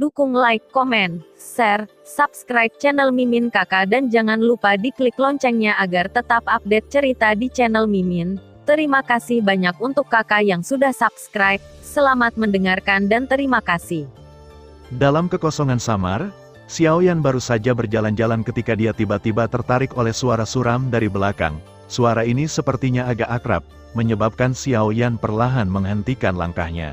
Dukung like, komen, share, subscribe channel Mimin Kakak dan jangan lupa diklik loncengnya agar tetap update cerita di channel Mimin. Terima kasih banyak untuk kakak yang sudah subscribe. Selamat mendengarkan dan terima kasih. Dalam kekosongan samar, Xiaoyan baru saja berjalan-jalan ketika dia tiba-tiba tertarik oleh suara suram dari belakang. Suara ini sepertinya agak akrab, menyebabkan Xiaoyan perlahan menghentikan langkahnya.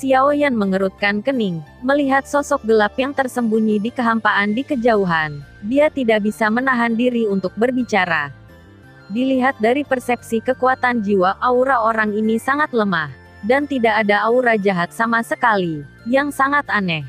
Xiaoyan mengerutkan kening, melihat sosok gelap yang tersembunyi di kehampaan di kejauhan. Dia tidak bisa menahan diri untuk berbicara. Dilihat dari persepsi kekuatan jiwa, aura orang ini sangat lemah, dan tidak ada aura jahat sama sekali, yang sangat aneh.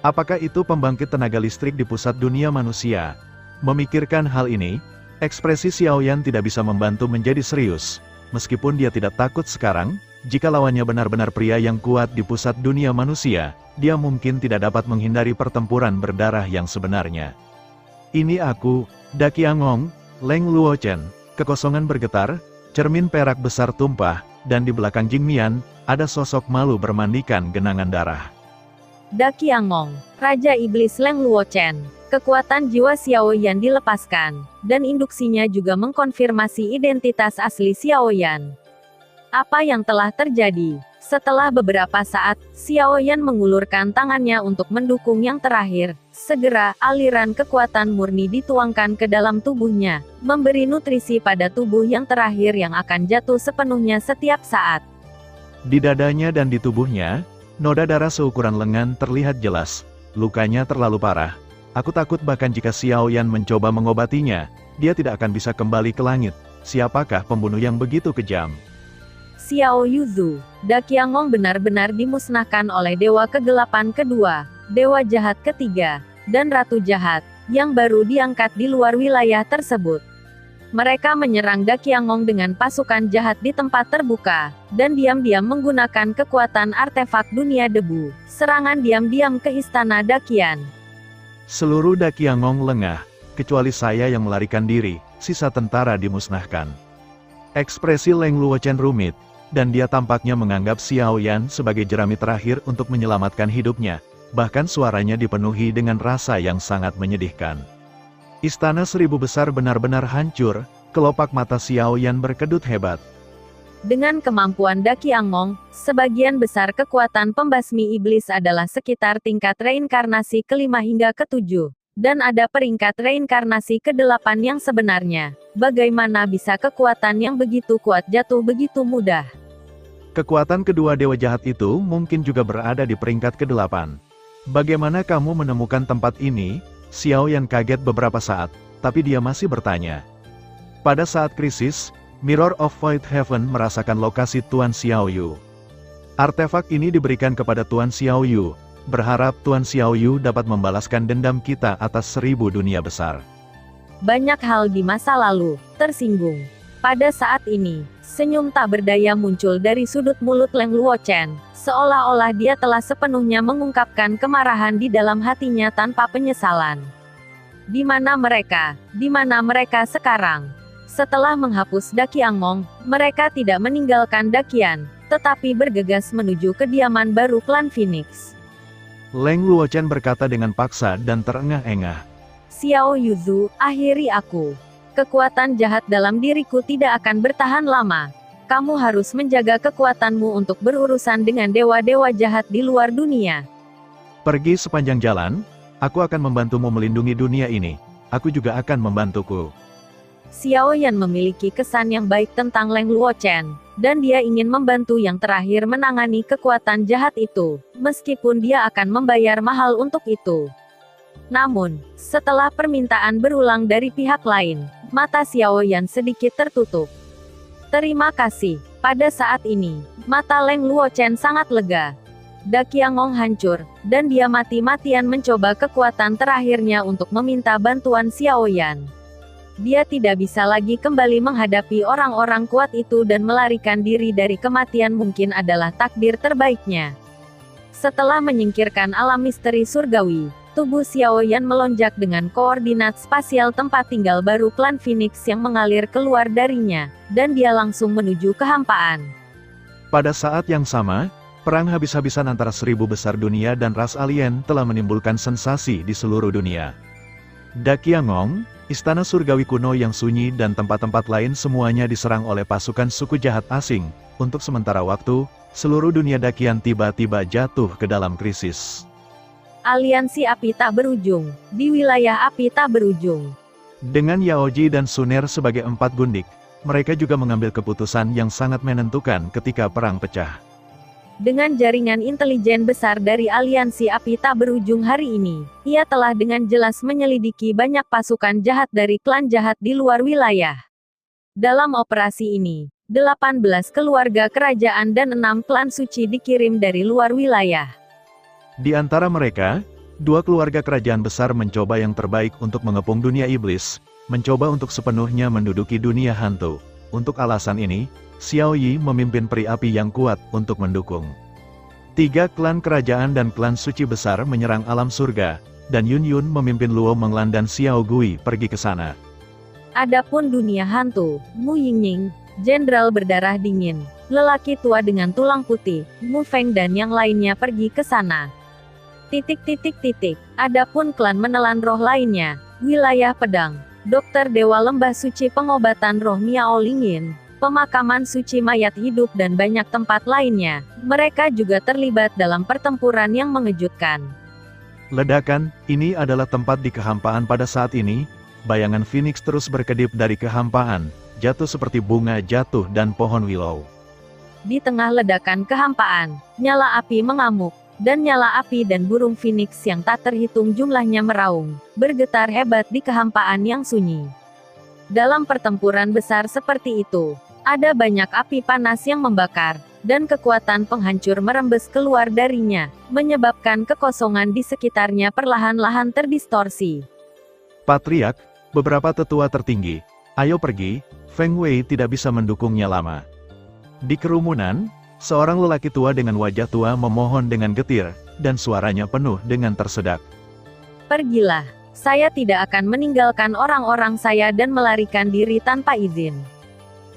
Apakah itu pembangkit tenaga listrik di pusat dunia manusia? Memikirkan hal ini, ekspresi Xiaoyan tidak bisa membantu menjadi serius. Meskipun dia tidak takut sekarang, jika lawannya benar-benar pria yang kuat di pusat dunia manusia, dia mungkin tidak dapat menghindari pertempuran berdarah yang sebenarnya. Ini aku, Daqiangong, Leng Luochen. Kekosongan bergetar, cermin perak besar tumpah, dan di belakang Jingmian, ada sosok malu bermandikan genangan darah. Daqiangong, Raja Iblis Leng Luochen. Kekuatan jiwa Xiaoyan dilepaskan, dan induksinya juga mengkonfirmasi identitas asli Xiaoyan. Apa yang telah terjadi? Setelah beberapa saat, Xiaoyan mengulurkan tangannya untuk mendukung yang terakhir. Segera, aliran kekuatan murni dituangkan ke dalam tubuhnya, memberi nutrisi pada tubuh yang terakhir yang akan jatuh sepenuhnya setiap saat. Di dadanya dan di tubuhnya, noda darah seukuran lengan terlihat jelas. Lukanya terlalu parah. Aku takut bahkan jika Xiaoyan mencoba mengobatinya, dia tidak akan bisa kembali ke langit. Siapakah pembunuh yang begitu kejam? Xiao Yuzu, Daqiangong benar-benar dimusnahkan oleh Dewa Kegelapan kedua, Dewa Jahat ketiga, dan Ratu Jahat, yang baru diangkat di luar wilayah tersebut. Mereka menyerang Daqiangong dengan pasukan jahat di tempat terbuka, dan diam-diam menggunakan kekuatan artefak dunia debu, serangan diam-diam ke Istana Daqian. Seluruh Daqiangong lengah, kecuali saya yang melarikan diri, sisa tentara dimusnahkan. Ekspresi Leng Luochen rumit, dan dia tampaknya menganggap Xiaoyan sebagai jerami terakhir untuk menyelamatkan hidupnya, bahkan suaranya dipenuhi dengan rasa yang sangat menyedihkan. Istana Seribu Besar benar-benar hancur, kelopak mata Xiaoyan berkedut hebat. Dengan kemampuan Daqiangong, sebagian besar kekuatan pembasmi iblis adalah sekitar tingkat reinkarnasi ke-5 hingga ke-7, dan ada peringkat reinkarnasi ke-8 yang sebenarnya. Bagaimana bisa kekuatan yang begitu kuat jatuh begitu mudah? Kekuatan kedua dewa jahat itu mungkin juga berada di peringkat ke-8. Bagaimana kamu menemukan tempat ini? Xiaoyan kaget beberapa saat, tapi dia masih bertanya. Pada saat krisis, Mirror of Void Heaven merasakan lokasi Tuan Xiaoyu. Artefak ini diberikan kepada Tuan Xiaoyu, berharap Tuan Xiaoyu dapat membalaskan dendam kita atas 1000 dunia besar. Banyak hal di masa lalu tersinggung. Pada saat ini, senyum tak berdaya muncul dari sudut mulut Leng Luochen, seolah-olah dia telah sepenuhnya mengungkapkan kemarahan di dalam hatinya tanpa penyesalan. Di mana mereka? Di mana mereka sekarang? Setelah menghapus Daqiangong, mereka tidak meninggalkan Daqian, tetapi bergegas menuju kediaman baru klan Phoenix. Leng Luochen berkata dengan paksa dan terengah-engah. Xiao Yuzu, akhiri aku. Kekuatan jahat dalam diriku tidak akan bertahan lama. Kamu harus menjaga kekuatanmu untuk berurusan dengan dewa-dewa jahat di luar dunia. Pergi sepanjang jalan, aku akan membantumu melindungi dunia ini. Aku juga akan membantuku. Xiaoyan memiliki kesan yang baik tentang Leng Luochen, dan dia ingin membantu yang terakhir menangani kekuatan jahat itu, meskipun dia akan membayar mahal untuk itu. Namun, setelah permintaan berulang dari pihak lain, mata Xiaoyan sedikit tertutup. Terima kasih. Pada saat ini, mata Leng Luochen sangat lega. Daqiangong hancur, dan dia mati-matian mencoba kekuatan terakhirnya untuk meminta bantuan Xiaoyan. Dia tidak bisa lagi kembali menghadapi orang-orang kuat itu dan melarikan diri dari kematian mungkin adalah takdir terbaiknya. Setelah menyingkirkan alam misteri surgawi, tubuh Xiaoyan melonjak dengan koordinat spasial tempat tinggal baru klan Phoenix yang mengalir keluar darinya, dan dia langsung menuju kehampaan. Pada saat yang sama, Perang habis-habisan antara 1000 besar dunia dan ras alien telah menimbulkan sensasi di seluruh dunia. Dakiangong, istana surgawi kuno yang sunyi dan tempat-tempat lain semuanya diserang oleh pasukan suku jahat asing. Untuk sementara waktu, seluruh dunia Dakian tiba-tiba jatuh ke dalam krisis. Aliansi api tak berujung, di wilayah api tak berujung. Dengan Yaoji dan Suner sebagai 4 gundik, mereka juga mengambil keputusan yang sangat menentukan ketika perang pecah. Dengan jaringan intelijen besar dari aliansi api tak berujung hari ini, ia telah dengan jelas menyelidiki banyak pasukan jahat dari klan jahat di luar wilayah. Dalam operasi ini, 18 keluarga kerajaan dan 6 klan suci dikirim dari luar wilayah. Di antara mereka, 2 keluarga kerajaan besar mencoba yang terbaik untuk mengepung dunia iblis, mencoba untuk sepenuhnya menduduki dunia hantu. Untuk alasan ini, Xiao Yi memimpin peri api yang kuat untuk mendukung. 3 klan kerajaan dan klan suci besar menyerang alam surga, dan Yun Yun memimpin Luo Menglan dan Xiao Gui pergi ke sana. Adapun dunia hantu, Mu Yingning, jenderal berdarah dingin, lelaki tua dengan tulang putih, Mu Feng dan yang lainnya pergi ke sana. Adapun klan menelan roh lainnya, wilayah pedang, dokter dewa lembah suci pengobatan roh Miao Lingyin, pemakaman suci mayat hidup dan banyak tempat lainnya, mereka juga terlibat dalam pertempuran yang mengejutkan. Ledakan, ini adalah tempat di kehampaan pada saat ini, bayangan Phoenix terus berkedip dari kehampaan, jatuh seperti bunga jatuh dan pohon willow. Di tengah ledakan kehampaan, nyala api mengamuk, dan nyala api dan burung Phoenix yang tak terhitung jumlahnya meraung, bergetar hebat di kehampaan yang sunyi. Dalam pertempuran besar seperti itu, ada banyak api panas yang membakar, dan kekuatan penghancur merembes keluar darinya, menyebabkan kekosongan di sekitarnya perlahan-lahan terdistorsi. Patriark, beberapa tetua tertinggi, ayo pergi, Feng Wei tidak bisa mendukungnya lama. Di kerumunan, seorang lelaki tua dengan wajah tua memohon dengan getir, dan suaranya penuh dengan tersedak. Pergilah, saya tidak akan meninggalkan orang-orang saya dan melarikan diri tanpa izin.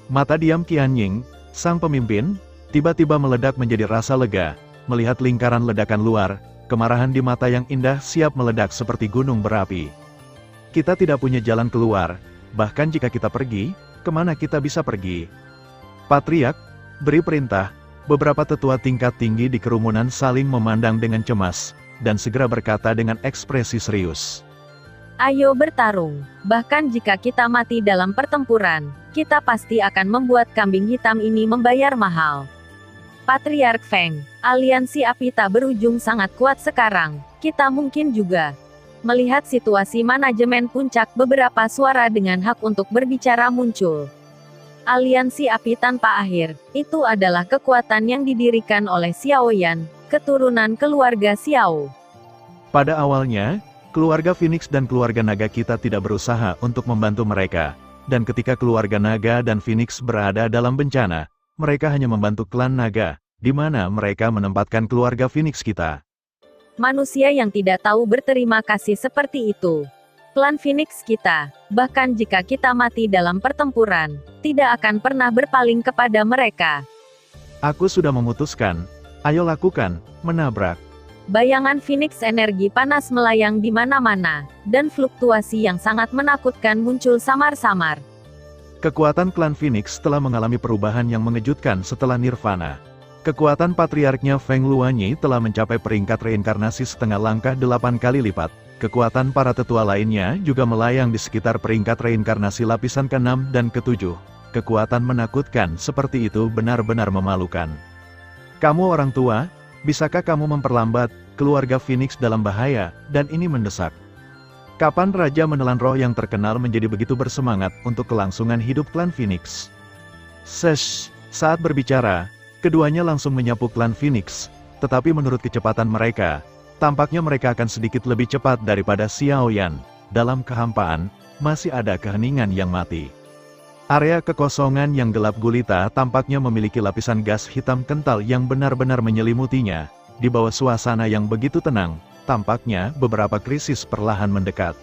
Mata diam Qianying, sang pemimpin, tiba-tiba meledak menjadi rasa lega, melihat lingkaran ledakan luar, kemarahan di mata yang indah siap meledak seperti gunung berapi. Kita tidak punya jalan keluar, bahkan jika kita pergi, kemana kita bisa pergi? Patriark, beri perintah. Beberapa tetua tingkat tinggi di kerumunan saling memandang dengan cemas, dan segera berkata dengan ekspresi serius. Ayo bertarung, bahkan jika kita mati dalam pertempuran, kita pasti akan membuat kambing hitam ini membayar mahal. Patriark Feng, aliansi api tak berujung sangat kuat sekarang, kita mungkin juga. Melihat situasi manajemen puncak, beberapa suara dengan hak untuk berbicara muncul. Aliansi api tanpa akhir, itu adalah kekuatan yang didirikan oleh Xiao Yan, keturunan keluarga Xiao. Pada awalnya, keluarga Phoenix dan keluarga naga kita tidak berusaha untuk membantu mereka, dan ketika keluarga naga dan Phoenix berada dalam bencana, mereka hanya membantu klan naga, di mana mereka menempatkan keluarga Phoenix kita. Manusia yang tidak tahu berterima kasih seperti itu. Klan Phoenix kita, bahkan jika kita mati dalam pertempuran, tidak akan pernah berpaling kepada mereka. Aku sudah memutuskan, ayo lakukan, menabrak. Bayangan Phoenix energi panas melayang di mana-mana, dan fluktuasi yang sangat menakutkan muncul samar-samar. Kekuatan klan Phoenix telah mengalami perubahan yang mengejutkan setelah Nirvana. Kekuatan patriarknya Feng Luanyi telah mencapai peringkat reinkarnasi setengah langkah 8 kali lipat. Kekuatan para tetua lainnya juga melayang di sekitar peringkat reinkarnasi lapisan ke-6 dan ke-7. Kekuatan menakutkan seperti itu benar-benar memalukan. Kamu orang tua, bisakah kamu memperlambat? Keluarga Phoenix dalam bahaya, dan ini mendesak. Kapan Raja Menelan Roh yang terkenal menjadi begitu bersemangat untuk kelangsungan hidup klan Phoenix? Saat berbicara, keduanya langsung menyapu klan Phoenix, tetapi menurut kecepatan mereka, tampaknya mereka akan sedikit lebih cepat daripada Xiao Yan. Dalam kehampaan, masih ada keheningan yang mati. Area kekosongan yang gelap gulita tampaknya memiliki lapisan gas hitam kental yang benar-benar menyelimutinya. Di bawah suasana yang begitu tenang, tampaknya beberapa krisis perlahan mendekat.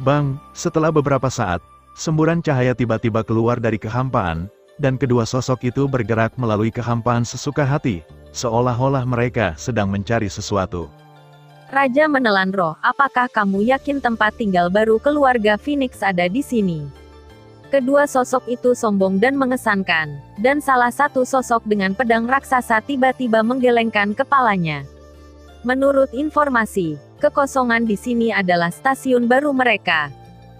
Bang, setelah beberapa saat, semburan cahaya tiba-tiba keluar dari kehampaan, dan kedua sosok itu bergerak melalui kehampaan sesuka hati, seolah-olah mereka sedang mencari sesuatu. Raja menelan roh, apakah kamu yakin tempat tinggal baru keluarga Phoenix ada di sini? Kedua sosok itu sombong dan mengesankan, dan salah satu sosok dengan pedang raksasa tiba-tiba menggelengkan kepalanya. Menurut informasi, kekosongan di sini adalah stasiun baru mereka.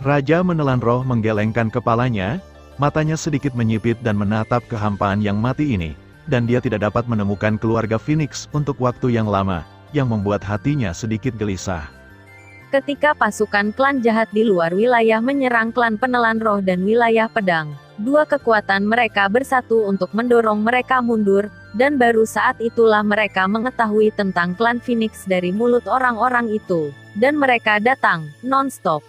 Raja menelan roh menggelengkan kepalanya, matanya sedikit menyipit dan menatap kehampaan yang mati ini, dan dia tidak dapat menemukan keluarga Phoenix untuk waktu yang lama, yang membuat hatinya sedikit gelisah. Ketika pasukan klan jahat di luar wilayah menyerang klan penelan roh dan wilayah pedang, dua kekuatan mereka bersatu untuk mendorong mereka mundur, dan baru saat itulah mereka mengetahui tentang klan Phoenix dari mulut orang-orang itu, dan mereka datang, non-stop.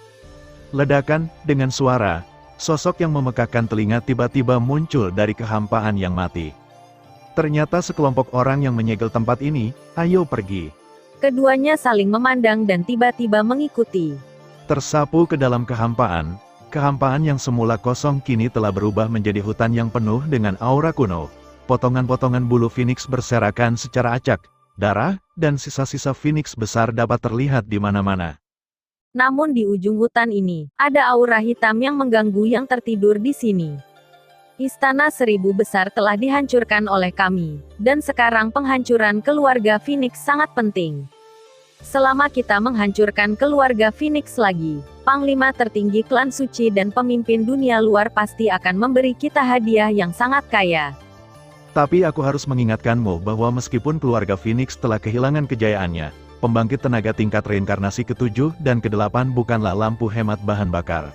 Ledakan, dengan suara, sosok yang memekakkan telinga tiba-tiba muncul dari kehampaan yang mati. Ternyata sekelompok orang yang menyegel tempat ini, ayo pergi. Keduanya saling memandang dan tiba-tiba mengikuti. Tersapu ke dalam kehampaan, kehampaan yang semula kosong kini telah berubah menjadi hutan yang penuh dengan aura kuno. Potongan-potongan bulu Phoenix berserakan secara acak, darah, dan sisa-sisa Phoenix besar dapat terlihat di mana-mana. Namun di ujung hutan ini, ada aura hitam yang mengganggu yang tertidur di sini. Istana Seribu Besar telah dihancurkan oleh kami, dan sekarang penghancuran keluarga Phoenix sangat penting. Selama kita menghancurkan keluarga Phoenix lagi, Panglima tertinggi klan suci dan pemimpin dunia luar pasti akan memberi kita hadiah yang sangat kaya. Tapi aku harus mengingatkanmu bahwa meskipun keluarga Phoenix telah kehilangan kejayaannya, pembangkit tenaga tingkat reinkarnasi ke-7 dan ke-8 bukanlah lampu hemat bahan bakar.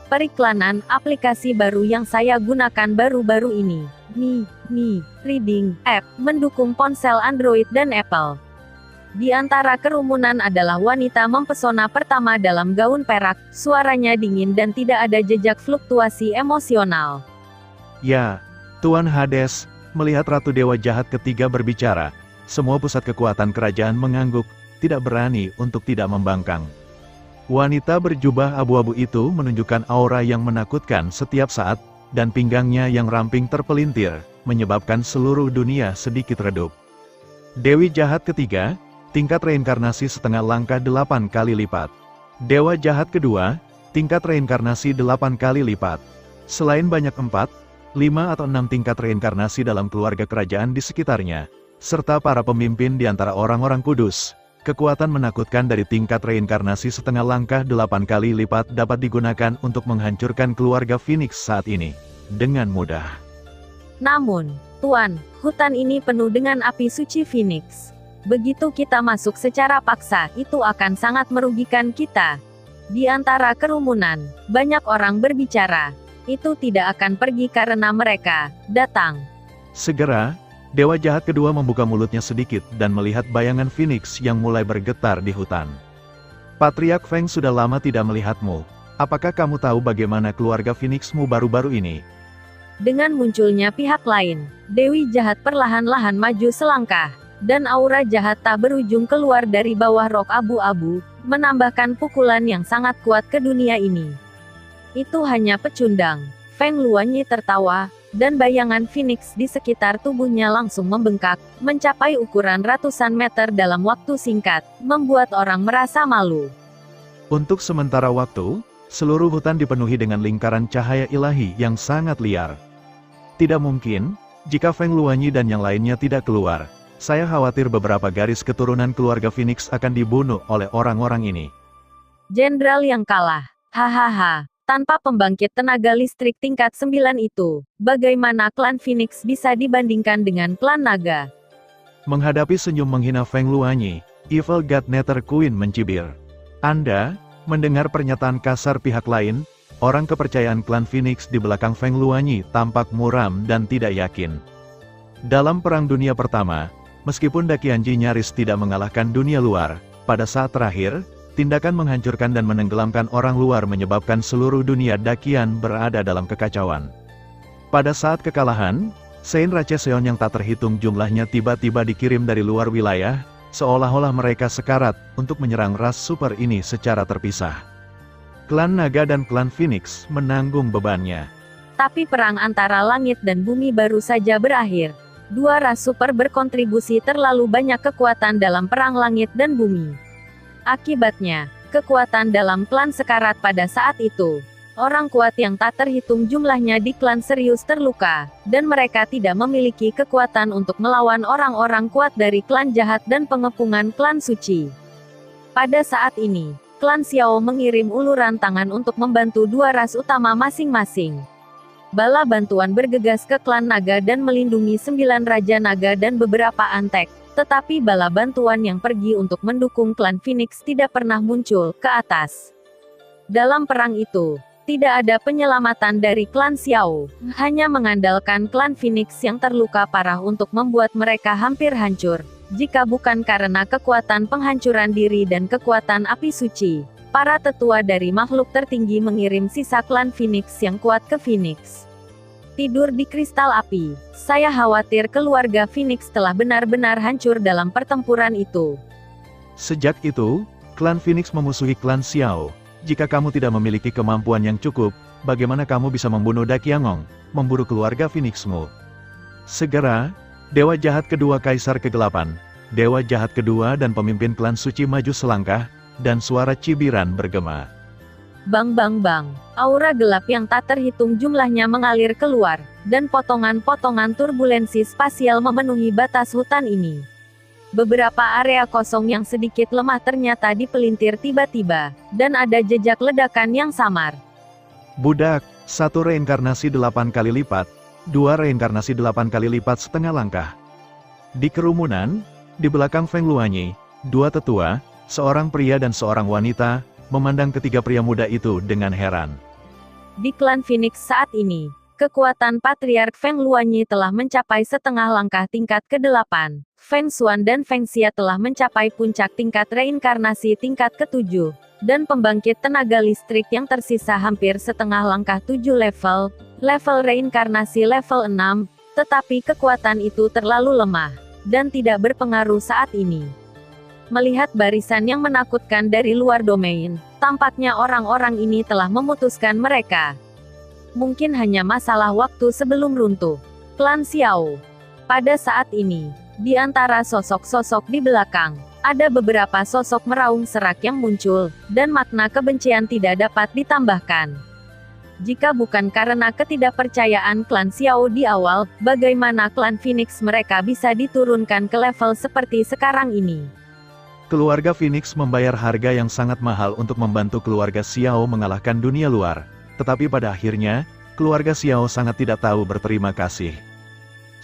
Periklanan aplikasi baru yang saya gunakan baru-baru ini, Mi Reading App, mendukung ponsel Android dan Apple. Di antara kerumunan adalah wanita mempesona pertama dalam gaun perak, suaranya dingin dan tidak ada jejak fluktuasi emosional. Ya, Tuan Hades, melihat Ratu Dewa Jahat ketiga berbicara, semua pusat kekuatan kerajaan mengangguk, tidak berani untuk tidak membangkang. Wanita berjubah abu-abu itu menunjukkan aura yang menakutkan setiap saat, dan pinggangnya yang ramping terpelintir, menyebabkan seluruh dunia sedikit redup. Dewi Jahat ketiga, tingkat reinkarnasi setengah langkah 8 kali lipat. Dewa Jahat kedua, tingkat reinkarnasi 8 kali lipat. Selain banyak 4, 5 atau 6 tingkat reinkarnasi dalam keluarga kerajaan di sekitarnya, serta para pemimpin di antara orang-orang kudus, kekuatan menakutkan dari tingkat reinkarnasi setengah langkah 8 kali lipat dapat digunakan untuk menghancurkan keluarga Phoenix saat ini, dengan mudah. Namun, Tuan, hutan ini penuh dengan api suci Phoenix. Begitu kita masuk secara paksa, itu akan sangat merugikan kita. Di antara kerumunan, banyak orang berbicara. Itu tidak akan pergi karena mereka datang. Segera, Dewa Jahat kedua membuka mulutnya sedikit dan melihat bayangan Phoenix yang mulai bergetar di hutan. Patriark Feng sudah lama tidak melihatmu. Apakah kamu tahu bagaimana keluarga Phoenixmu baru-baru ini? Dengan munculnya pihak lain, Dewi Jahat perlahan-lahan maju selangkah, dan aura jahat tak berujung keluar dari bawah rok abu-abu, menambahkan pukulan yang sangat kuat ke dunia ini. Itu hanya pecundang. Feng Luanyi tertawa, dan bayangan Phoenix di sekitar tubuhnya langsung membengkak, mencapai ukuran ratusan meter dalam waktu singkat, membuat orang merasa malu. Untuk sementara waktu, seluruh hutan dipenuhi dengan lingkaran cahaya ilahi yang sangat liar. Tidak mungkin, jika Feng Luanyi dan yang lainnya tidak keluar, saya khawatir beberapa garis keturunan keluarga Phoenix akan dibunuh oleh orang-orang ini. Jenderal yang kalah, hahaha. Tanpa pembangkit tenaga listrik tingkat 9 itu, bagaimana klan Phoenix bisa dibandingkan dengan klan naga? Menghadapi senyum menghina Feng Luanyi, Evil God Nether Queen mencibir. Anda, mendengar pernyataan kasar pihak lain, orang kepercayaan klan Phoenix di belakang Feng Luanyi tampak muram dan tidak yakin. Dalam Perang Dunia Pertama, meskipun Daqianji nyaris tidak mengalahkan dunia luar, pada saat terakhir, tindakan menghancurkan dan menenggelamkan orang luar menyebabkan seluruh dunia Daqian berada dalam kekacauan. Pada saat kekalahan, Sein Racheseon yang tak terhitung jumlahnya tiba-tiba dikirim dari luar wilayah, seolah-olah mereka sekarat untuk menyerang ras super ini secara terpisah. Klan Naga dan klan Phoenix menanggung bebannya. Tetapi perang antara langit dan bumi baru saja berakhir. Dua ras super berkontribusi terlalu banyak kekuatan dalam perang langit dan bumi. Akibatnya, kekuatan dalam klan sekarat pada saat itu. Orang kuat yang tak terhitung jumlahnya di klan serius terluka, dan mereka tidak memiliki kekuatan untuk melawan orang-orang kuat dari klan jahat dan pengepungan klan suci. Pada saat ini, klan Xiao mengirim uluran tangan untuk membantu dua ras utama masing-masing. Bala bantuan bergegas ke klan naga dan melindungi 9 raja naga dan beberapa antek, tetapi bala bantuan yang pergi untuk mendukung klan Phoenix tidak pernah muncul ke atas. Dalam perang itu, tidak ada penyelamatan dari klan Xiao, hanya mengandalkan klan Phoenix yang terluka parah untuk membuat mereka hampir hancur. Jika bukan karena kekuatan penghancuran diri dan kekuatan api suci, para tetua dari makhluk tertinggi mengirim sisa klan Phoenix yang kuat ke Phoenix. Tidur di kristal api, saya khawatir keluarga Phoenix telah benar-benar hancur dalam pertempuran itu. Sejak itu, klan Phoenix memusuhi klan Xiao. Jika kamu tidak memiliki kemampuan yang cukup, bagaimana kamu bisa membunuh Daqiangong, memburu keluarga Phoenixmu? Segera, Dewa Jahat Kedua Kaisar Kegelapan, Dewa Jahat Kedua dan pemimpin klan suci maju selangkah, dan suara cibiran bergema. Bang bang bang, aura gelap yang tak terhitung jumlahnya mengalir keluar, dan potongan-potongan turbulensi spasial memenuhi batas hutan ini. Beberapa area kosong yang sedikit lemah ternyata dipelintir tiba-tiba, dan ada jejak ledakan yang samar. Budak, satu reinkarnasi 8 kali lipat, dua reinkarnasi 8 kali lipat setengah langkah. Di kerumunan, di belakang Feng Luanyi, dua tetua, seorang pria dan seorang wanita, memandang ketiga pria muda itu dengan heran. Di klan Phoenix saat ini, kekuatan Patriark Feng Luanyi telah mencapai setengah langkah tingkat ke-8. Feng Xuan dan Feng Xia telah mencapai puncak tingkat reinkarnasi tingkat ke-7, dan pembangkit tenaga listrik yang tersisa hampir setengah langkah 7 level reinkarnasi level 6, tetapi kekuatan itu terlalu lemah, dan tidak berpengaruh saat ini. Melihat barisan yang menakutkan dari luar domain, tampaknya orang-orang ini telah memutuskan mereka. Mungkin hanya masalah waktu sebelum runtuh. Klan Xiao. Pada saat ini, di antara sosok-sosok di belakang, ada beberapa sosok meraung serak yang muncul, dan makna kebencian tidak dapat ditambahkan. Jika bukan karena ketidakpercayaan klan Xiao di awal, bagaimana klan Phoenix mereka bisa diturunkan ke level seperti sekarang ini? Keluarga Phoenix membayar harga yang sangat mahal untuk membantu keluarga Xiao mengalahkan dunia luar. Tetapi pada akhirnya, keluarga Xiao sangat tidak tahu berterima kasih.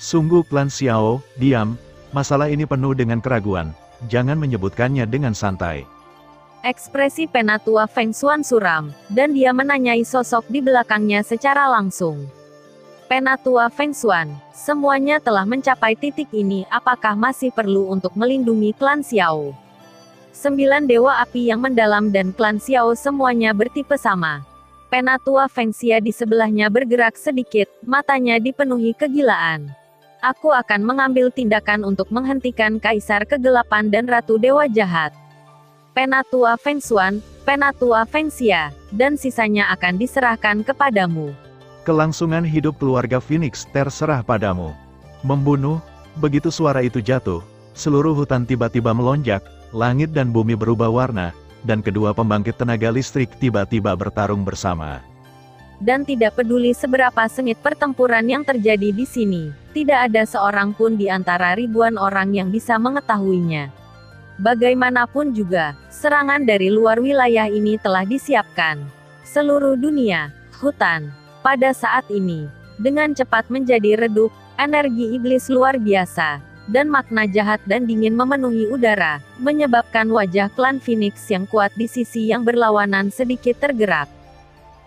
Sungguh klan Xiao, diam, masalah ini penuh dengan keraguan, jangan menyebutkannya dengan santai. Ekspresi penatua Feng Xuan suram, dan dia menanyai sosok di belakangnya secara langsung. Penatua Feng Xuan, semuanya telah mencapai titik ini, apakah masih perlu untuk melindungi klan Xiao? 9 dewa api yang mendalam dan klan Xiao semuanya bertipe sama. Penatua Feng Xia di sebelahnya bergerak sedikit, matanya dipenuhi kegilaan. Aku akan mengambil tindakan untuk menghentikan Kaisar Kegelapan dan Ratu Dewa Jahat. Penatua Feng Xuan, Penatua Feng Xia, dan sisanya akan diserahkan kepadamu. Kelangsungan hidup keluarga Phoenix terserah padamu. Membunuh, begitu suara itu jatuh, seluruh hutan tiba-tiba melonjak, langit dan bumi berubah warna, dan kedua pembangkit tenaga listrik tiba-tiba bertarung bersama. Dan tidak peduli seberapa sengit pertempuran yang terjadi di sini, tidak ada seorang pun di antara ribuan orang yang bisa mengetahuinya. Bagaimanapun juga, serangan dari luar wilayah ini telah disiapkan. Seluruh dunia, hutan, pada saat ini, dengan cepat menjadi redup, energi iblis luar biasa, dan makna jahat dan dingin memenuhi udara, menyebabkan wajah klan Phoenix yang kuat di sisi yang berlawanan sedikit tergerak.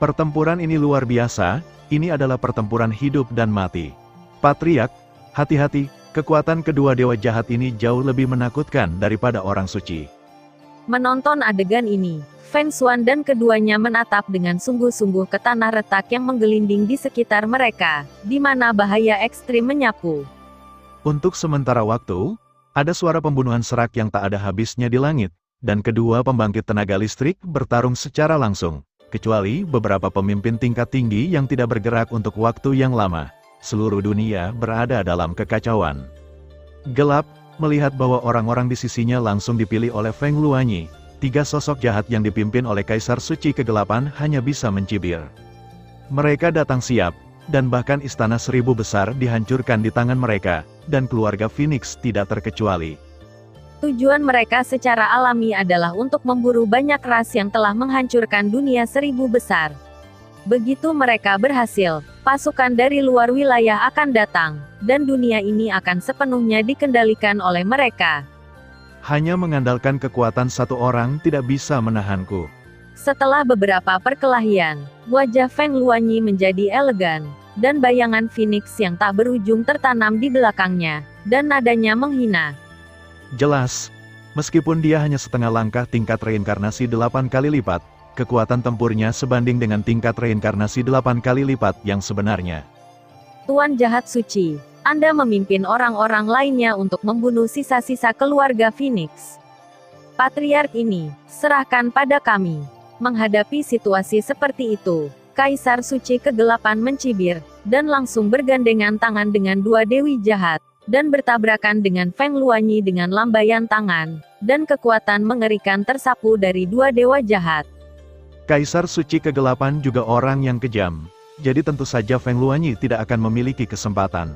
Pertempuran ini luar biasa, ini adalah pertempuran hidup dan mati. Patriark, hati-hati, kekuatan kedua dewa jahat ini jauh lebih menakutkan daripada orang suci. Menonton adegan ini, Feng Xuan dan keduanya menatap dengan sungguh-sungguh ke tanah retak yang menggelinding di sekitar mereka, di mana bahaya ekstrim menyapu. Untuk sementara waktu, ada suara pembunuhan serak yang tak ada habisnya di langit, dan kedua pembangkit tenaga listrik bertarung secara langsung. kecuali beberapa pemimpin tingkat tinggi yang tidak bergerak untuk waktu yang lama. Seluruh dunia berada dalam kekacauan. Gelap, melihat bahwa orang-orang di sisinya langsung dipilih oleh Feng Luanyi. Tiga sosok jahat yang dipimpin oleh Kaisar Suci Kegelapan hanya bisa mencibir. Mereka datang siap, dan bahkan istana 1000 besar dihancurkan di tangan mereka, dan keluarga Phoenix tidak terkecuali. Tujuan mereka secara alami adalah untuk memburu banyak ras yang telah menghancurkan dunia 1000 besar. Begitu mereka berhasil, pasukan dari luar wilayah akan datang, dan dunia ini akan sepenuhnya dikendalikan oleh mereka. Hanya mengandalkan kekuatan satu orang tidak bisa menahanku. Setelah beberapa perkelahian, wajah Feng Luanyi menjadi elegan, dan bayangan Phoenix yang tak berujung tertanam di belakangnya, dan nadanya menghina. Jelas, meskipun dia hanya setengah langkah tingkat reinkarnasi 8 kali lipat, kekuatan tempurnya sebanding dengan tingkat reinkarnasi 8 kali lipat yang sebenarnya. Tuan Jahat Suci, Anda memimpin orang-orang lainnya untuk membunuh sisa-sisa keluarga Phoenix. Patriark ini, serahkan pada kami. Menghadapi situasi seperti itu, Kaisar Suci Kegelapan mencibir, dan langsung bergandengan tangan dengan dua dewi jahat, dan bertabrakan dengan Feng Luanyi dengan lambaian tangan, dan kekuatan mengerikan tersapu dari dua dewa jahat. Kaisar Suci Kegelapan juga orang yang kejam, jadi tentu saja Feng Luanyi tidak akan memiliki kesempatan.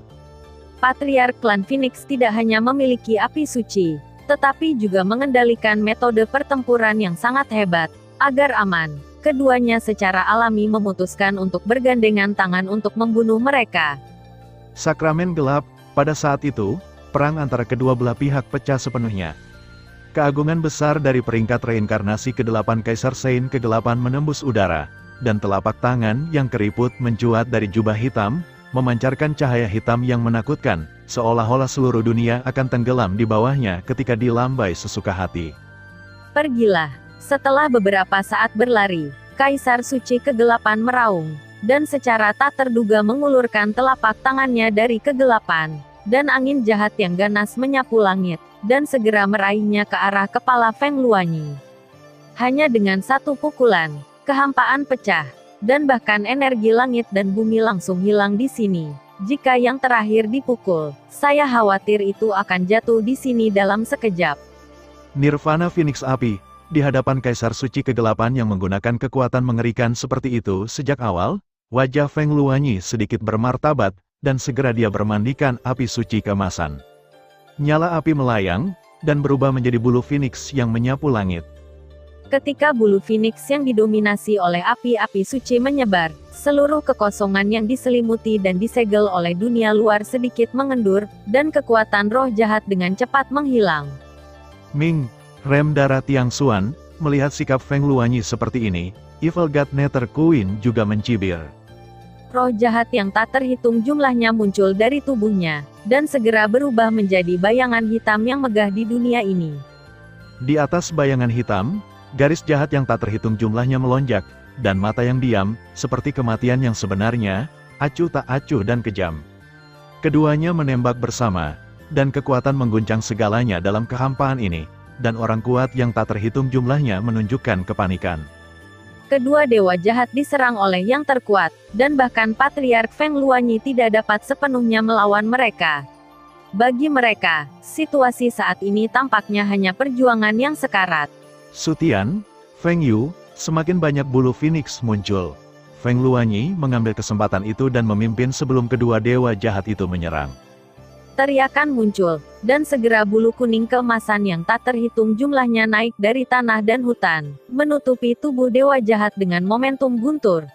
Patriark klan Phoenix tidak hanya memiliki api suci, tetapi juga mengendalikan metode pertempuran yang sangat hebat. Agar aman, keduanya secara alami memutuskan untuk bergandengan tangan untuk membunuh mereka. Sakramen gelap, pada saat itu, perang antara kedua belah pihak pecah sepenuhnya. Keagungan besar dari peringkat reinkarnasi ke-8 Kaisar Sein Kegelapan menembus udara, dan telapak tangan yang keriput mencuat dari jubah hitam, memancarkan cahaya hitam yang menakutkan, seolah-olah seluruh dunia akan tenggelam di bawahnya ketika dilambai sesuka hati. Pergilah. Setelah beberapa saat berlari, Kaisar Suci Kegelapan meraung, dan secara tak terduga mengulurkan telapak tangannya dari kegelapan, dan angin jahat yang ganas menyapu langit, dan segera meraihnya ke arah kepala Feng Luanyi. Hanya dengan satu pukulan, kehampaan pecah, dan bahkan energi langit dan bumi langsung hilang di sini. Jika yang terakhir dipukul, saya khawatir itu akan jatuh di sini dalam sekejap. Nirvana Phoenix Api. Di hadapan Kaisar Suci Kegelapan yang menggunakan kekuatan mengerikan seperti itu sejak awal, wajah Feng Luanyi sedikit bermartabat, dan segera dia bermandikan api suci keemasan. Nyala api melayang, dan berubah menjadi bulu Phoenix yang menyapu langit. Ketika bulu Phoenix yang didominasi oleh api-api suci menyebar, seluruh kekosongan yang diselimuti dan disegel oleh dunia luar sedikit mengendur, dan kekuatan roh jahat dengan cepat menghilang. Ming, Rem Darah Tiang Xuan, melihat sikap Feng Luanyi seperti ini, Evil God Nether Queen juga mencibir. Roh jahat yang tak terhitung jumlahnya muncul dari tubuhnya, dan segera berubah menjadi bayangan hitam yang megah di dunia ini. Di atas bayangan hitam, garis jahat yang tak terhitung jumlahnya melonjak, dan mata yang diam, seperti kematian yang sebenarnya, acuh tak acuh dan kejam. Keduanya menembak bersama, dan kekuatan mengguncang segalanya dalam kehampaan ini. Dan orang kuat yang tak terhitung jumlahnya menunjukkan kepanikan. Kedua dewa jahat diserang oleh yang terkuat, dan bahkan Patriark Feng Luanyi tidak dapat sepenuhnya melawan mereka. Bagi mereka, situasi saat ini tampaknya hanya perjuangan yang sekarat. Sutian, Feng Yu, semakin banyak bulu Phoenix muncul. Feng Luanyi mengambil kesempatan itu dan memimpin sebelum kedua dewa jahat itu menyerang. Teriakan muncul, dan segera bulu kuning keemasan yang tak terhitung jumlahnya naik dari tanah dan hutan, menutupi tubuh dewa jahat dengan momentum guntur.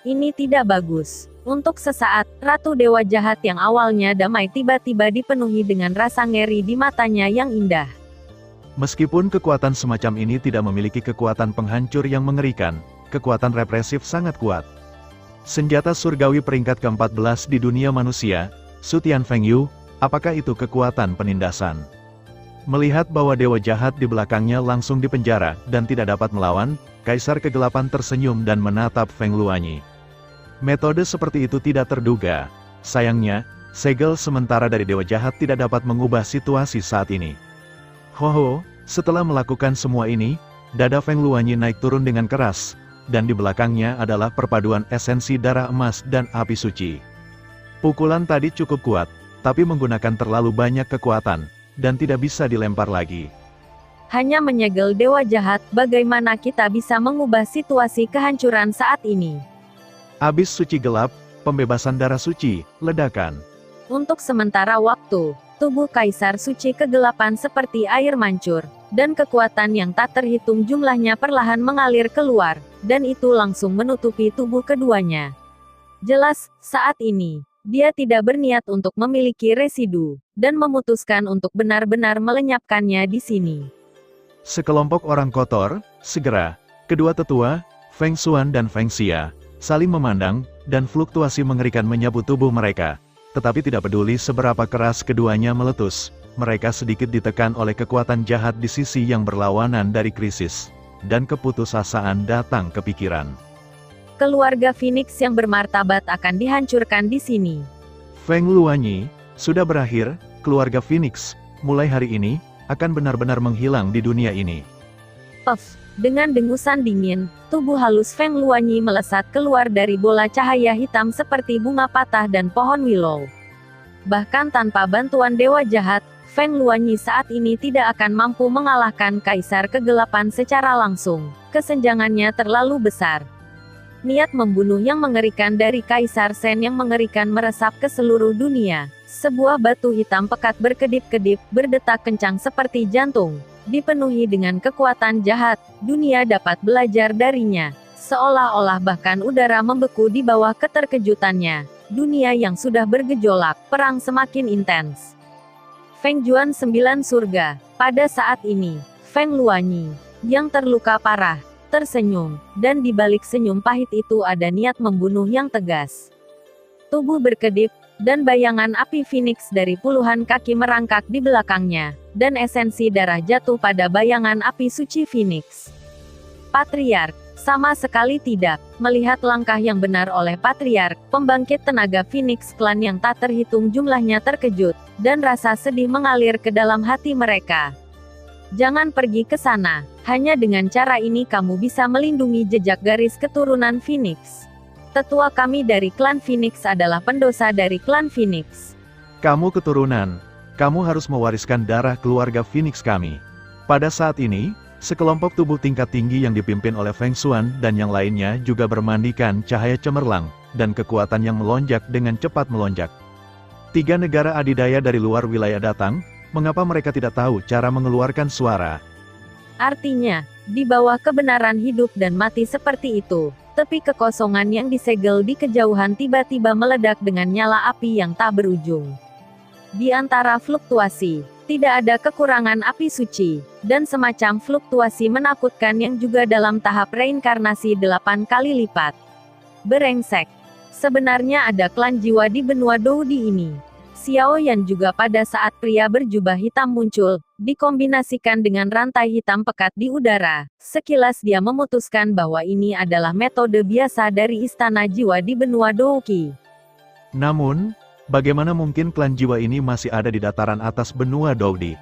Ini tidak bagus. Untuk sesaat, Ratu Dewa Jahat yang awalnya damai tiba-tiba dipenuhi dengan rasa ngeri di matanya yang indah. Meskipun kekuatan semacam ini tidak memiliki kekuatan penghancur yang mengerikan, kekuatan represif sangat kuat. Senjata surgawi peringkat ke-14 di dunia manusia, Sutian Feng Yu. Apakah itu kekuatan penindasan? Melihat bahwa dewa jahat di belakangnya langsung dipenjara dan tidak dapat melawan, Kaisar Kegelapan tersenyum dan menatap Feng Luanyi. Metode seperti itu tidak terduga. Sayangnya, segel sementara dari dewa jahat tidak dapat mengubah situasi saat ini. Setelah melakukan semua ini, dada Feng Luanyi naik turun dengan keras, dan di belakangnya adalah perpaduan esensi darah emas dan api suci. Pukulan tadi cukup kuat, tapi menggunakan terlalu banyak kekuatan, dan tidak bisa dilempar lagi. Hanya menyegel dewa jahat, bagaimana kita bisa mengubah situasi kehancuran saat ini? Abis suci gelap, pembebasan darah suci, ledakan. Untuk sementara waktu, tubuh Kaisar Suci kegelapan seperti air mancur, dan kekuatan yang tak terhitung jumlahnya perlahan mengalir keluar, dan itu langsung menutupi tubuh keduanya. Jelas, saat ini, dia tidak berniat untuk memiliki residu, dan memutuskan untuk benar-benar melenyapkannya di sini. Sekelompok orang kotor, segera, kedua tetua, Feng Xuan dan Feng Xia, saling memandang, dan fluktuasi mengerikan menyapu tubuh mereka. Tetapi tidak peduli seberapa keras keduanya meletus, mereka sedikit ditekan oleh kekuatan jahat di sisi yang berlawanan dari krisis. Dan keputusasaan datang ke pikiran. Keluarga Phoenix yang bermartabat akan dihancurkan di sini. Feng Luanyi, sudah berakhir, keluarga Phoenix, mulai hari ini, akan benar-benar menghilang di dunia ini. Puff, dengan dengusan dingin, tubuh halus Feng Luanyi melesat keluar dari bola cahaya hitam seperti bunga patah dan pohon willow. Bahkan tanpa bantuan dewa jahat, Feng Luanyi saat ini tidak akan mampu mengalahkan Kaisar Kegelapan secara langsung. Kesenjangannya terlalu besar. Niat membunuh yang mengerikan dari Kaisar Shen yang mengerikan meresap ke seluruh dunia. Sebuah batu hitam pekat berkedip-kedip, berdetak kencang seperti jantung. Dipenuhi dengan kekuatan jahat, dunia dapat belajar darinya. Seolah-olah bahkan udara membeku di bawah keterkejutannya. Dunia yang sudah bergejolak, perang semakin intens. Feng Juan 9 surga. Pada saat ini, Feng Luanyi, yang terluka parah, tersenyum, dan di balik senyum pahit itu ada niat membunuh yang tegas. Tubuh berkedip, dan bayangan api Phoenix dari puluhan kaki merangkak di belakangnya, dan esensi darah jatuh pada bayangan api suci Phoenix. Patriark, sama sekali tidak, melihat langkah yang benar oleh Patriark, pembangkit tenaga Phoenix Clan yang tak terhitung jumlahnya terkejut, dan rasa sedih mengalir ke dalam hati mereka. Jangan pergi ke sana, hanya dengan cara ini kamu bisa melindungi jejak garis keturunan Phoenix. Tetua kami dari klan Phoenix adalah pendosa dari klan Phoenix. Kamu keturunan, kamu harus mewariskan darah keluarga Phoenix kami. Pada saat ini, sekelompok tubuh tingkat tinggi yang dipimpin oleh Feng Xuan dan yang lainnya juga bermandikan cahaya cemerlang, dan kekuatan yang melonjak dengan cepat melonjak. 3 negara adidaya dari luar wilayah datang, mengapa mereka tidak tahu cara mengeluarkan suara? Artinya, di bawah kebenaran hidup dan mati seperti itu, tepi kekosongan yang disegel di kejauhan tiba-tiba meledak dengan nyala api yang tak berujung. Di antara fluktuasi, tidak ada kekurangan api suci, dan semacam fluktuasi menakutkan yang juga dalam tahap reinkarnasi 8 kali lipat. Berengsek. Sebenarnya ada klan jiwa di benua Doudi ini. Xiao Yan juga pada saat pria berjubah hitam muncul, dikombinasikan dengan rantai hitam pekat di udara. Sekilas dia memutuskan bahwa ini adalah metode biasa dari istana jiwa di benua Douqi. Namun, bagaimana mungkin klan jiwa ini masih ada di dataran atas benua Doudi?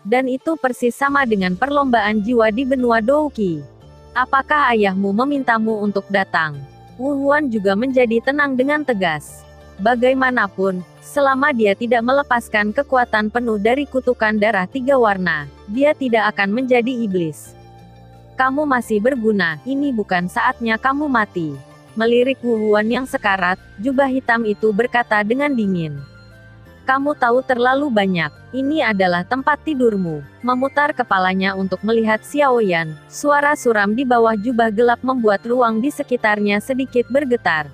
Dan itu persis sama dengan perlombaan jiwa di benua Douqi. Apakah ayahmu memintamu untuk datang? Wu Huan juga menjadi tenang dengan tegas. Bagaimanapun, selama dia tidak melepaskan kekuatan penuh dari kutukan darah 3 warna, dia tidak akan menjadi iblis. Kamu masih berguna, ini bukan saatnya kamu mati. Melirik Wu Huan yang sekarat, jubah hitam itu berkata dengan dingin. Kamu tahu terlalu banyak, ini adalah tempat tidurmu. Memutar kepalanya untuk melihat Xiao Yan, suara suram di bawah jubah gelap membuat ruang di sekitarnya sedikit bergetar.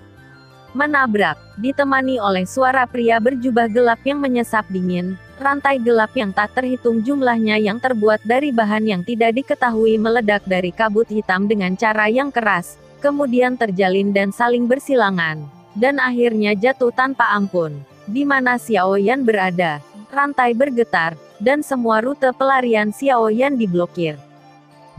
Menabrak, ditemani oleh suara pria berjubah gelap yang menyesap dingin, rantai gelap yang tak terhitung jumlahnya yang terbuat dari bahan yang tidak diketahui meledak dari kabut hitam dengan cara yang keras, kemudian terjalin dan saling bersilangan, dan akhirnya jatuh tanpa ampun. Di mana Xiao Yan berada, rantai bergetar, dan semua rute pelarian Xiao Yan diblokir.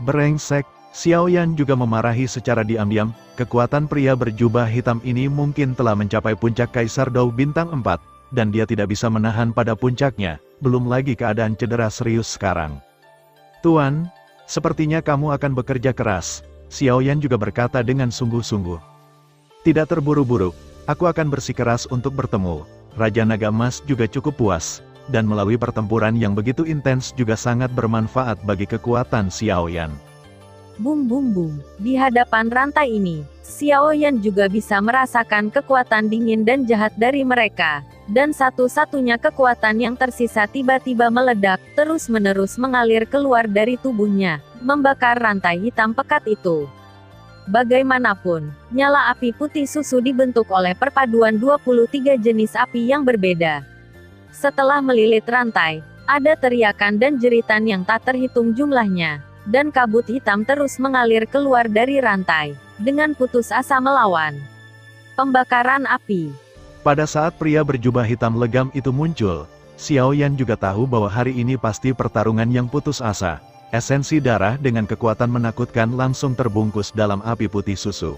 Berengsek, Xiao Yan juga memarahi secara diam-diam, kekuatan pria berjubah hitam ini mungkin telah mencapai puncak Kaisar Dou Bintang 4, dan dia tidak bisa menahan pada puncaknya, belum lagi keadaan cedera serius sekarang. Tuan, sepertinya kamu akan bekerja keras. Xiaoyan juga berkata dengan sungguh-sungguh. Tidak terburu-buru, aku akan bersikeras untuk bertemu. Raja Naga Emas juga cukup puas, dan melalui pertempuran yang begitu intens juga sangat bermanfaat bagi kekuatan Xiaoyan. Bum bum bum. Di hadapan rantai ini, Xiaoyan juga bisa merasakan kekuatan dingin dan jahat dari mereka. Dan satu-satunya kekuatan yang tersisa tiba-tiba meledak, terus-menerus mengalir keluar dari tubuhnya, membakar rantai hitam pekat itu. Bagaimanapun, nyala api putih susu dibentuk oleh perpaduan 23 jenis api yang berbeda. Setelah melilit rantai, ada teriakan dan jeritan yang tak terhitung jumlahnya. Dan kabut hitam terus mengalir keluar dari rantai, dengan putus asa melawan. Pembakaran api. Pada saat pria berjubah hitam legam itu muncul, Xiaoyan juga tahu bahwa hari ini pasti pertarungan yang putus asa. Esensi darah dengan kekuatan menakutkan langsung terbungkus dalam api putih susu.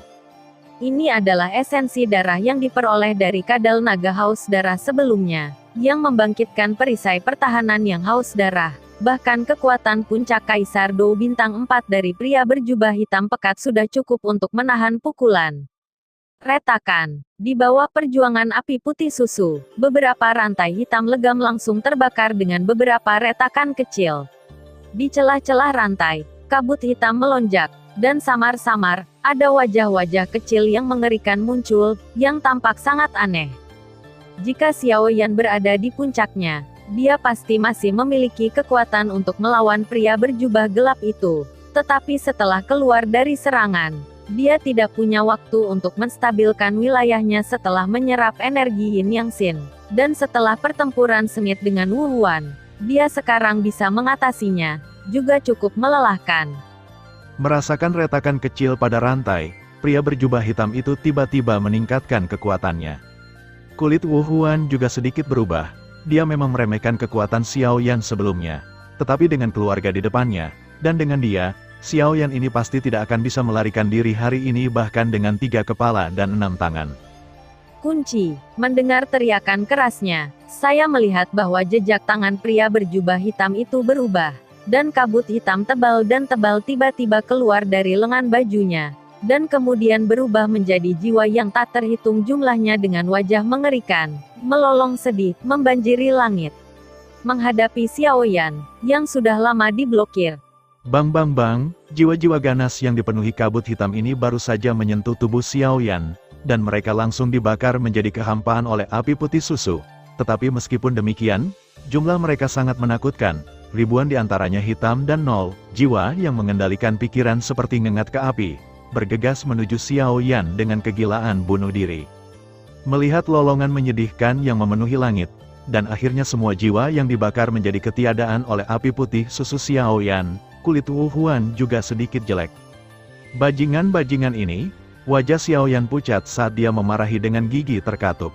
Ini adalah esensi darah yang diperoleh dari kadal naga haus darah sebelumnya, yang membangkitkan perisai pertahanan yang haus darah. Bahkan kekuatan puncak Kaisar Dou bintang 4 dari pria berjubah hitam pekat sudah cukup untuk menahan pukulan. Retakan. Di bawah perjuangan api putih susu, beberapa rantai hitam legam langsung terbakar dengan beberapa retakan kecil. Di celah-celah rantai, kabut hitam melonjak, dan samar-samar, ada wajah-wajah kecil yang mengerikan muncul, yang tampak sangat aneh. Jika Xiaoyan berada di puncaknya, dia pasti masih memiliki kekuatan untuk melawan pria berjubah gelap itu. Tetapi setelah keluar dari serangan, dia tidak punya waktu untuk menstabilkan wilayahnya setelah menyerap energi Yin Yang Xin. Dan setelah pertempuran sengit dengan Wu Huan, dia sekarang bisa mengatasinya, juga cukup melelahkan. Merasakan retakan kecil pada rantai, pria berjubah hitam itu tiba-tiba meningkatkan kekuatannya. Kulit Wu Huan juga sedikit berubah. Dia memang meremehkan kekuatan Xiaoyan sebelumnya. Tetapi dengan keluarga di depannya, dan dengan dia, Xiaoyan ini pasti tidak akan bisa melarikan diri hari ini bahkan dengan 3 kepala dan 6 tangan. Kunci. Mendengar teriakan kerasnya, saya melihat bahwa jejak tangan pria berjubah hitam itu berubah. Dan kabut hitam tebal tiba-tiba keluar dari lengan bajunya. Dan kemudian berubah menjadi jiwa yang tak terhitung jumlahnya dengan wajah mengerikan, melolong sedih, membanjiri langit. Menghadapi Xiaoyan, yang sudah lama diblokir. Bang bang bang, jiwa-jiwa ganas yang dipenuhi kabut hitam ini baru saja menyentuh tubuh Xiaoyan, dan mereka langsung dibakar menjadi kehampaan oleh api putih susu. Tetapi meskipun demikian, jumlah mereka sangat menakutkan. Ribuan diantaranya hitam dan 0 jiwa yang mengendalikan pikiran seperti ngengat ke api, bergegas menuju Xiaoyan dengan kegilaan bunuh diri. Melihat lolongan menyedihkan yang memenuhi langit, dan akhirnya semua jiwa yang dibakar menjadi ketiadaan oleh api putih susu Xiaoyan, kulit Wu Huan juga sedikit jelek. Bajingan-bajingan ini, wajah Xiaoyan pucat saat dia memarahi dengan gigi terkatup.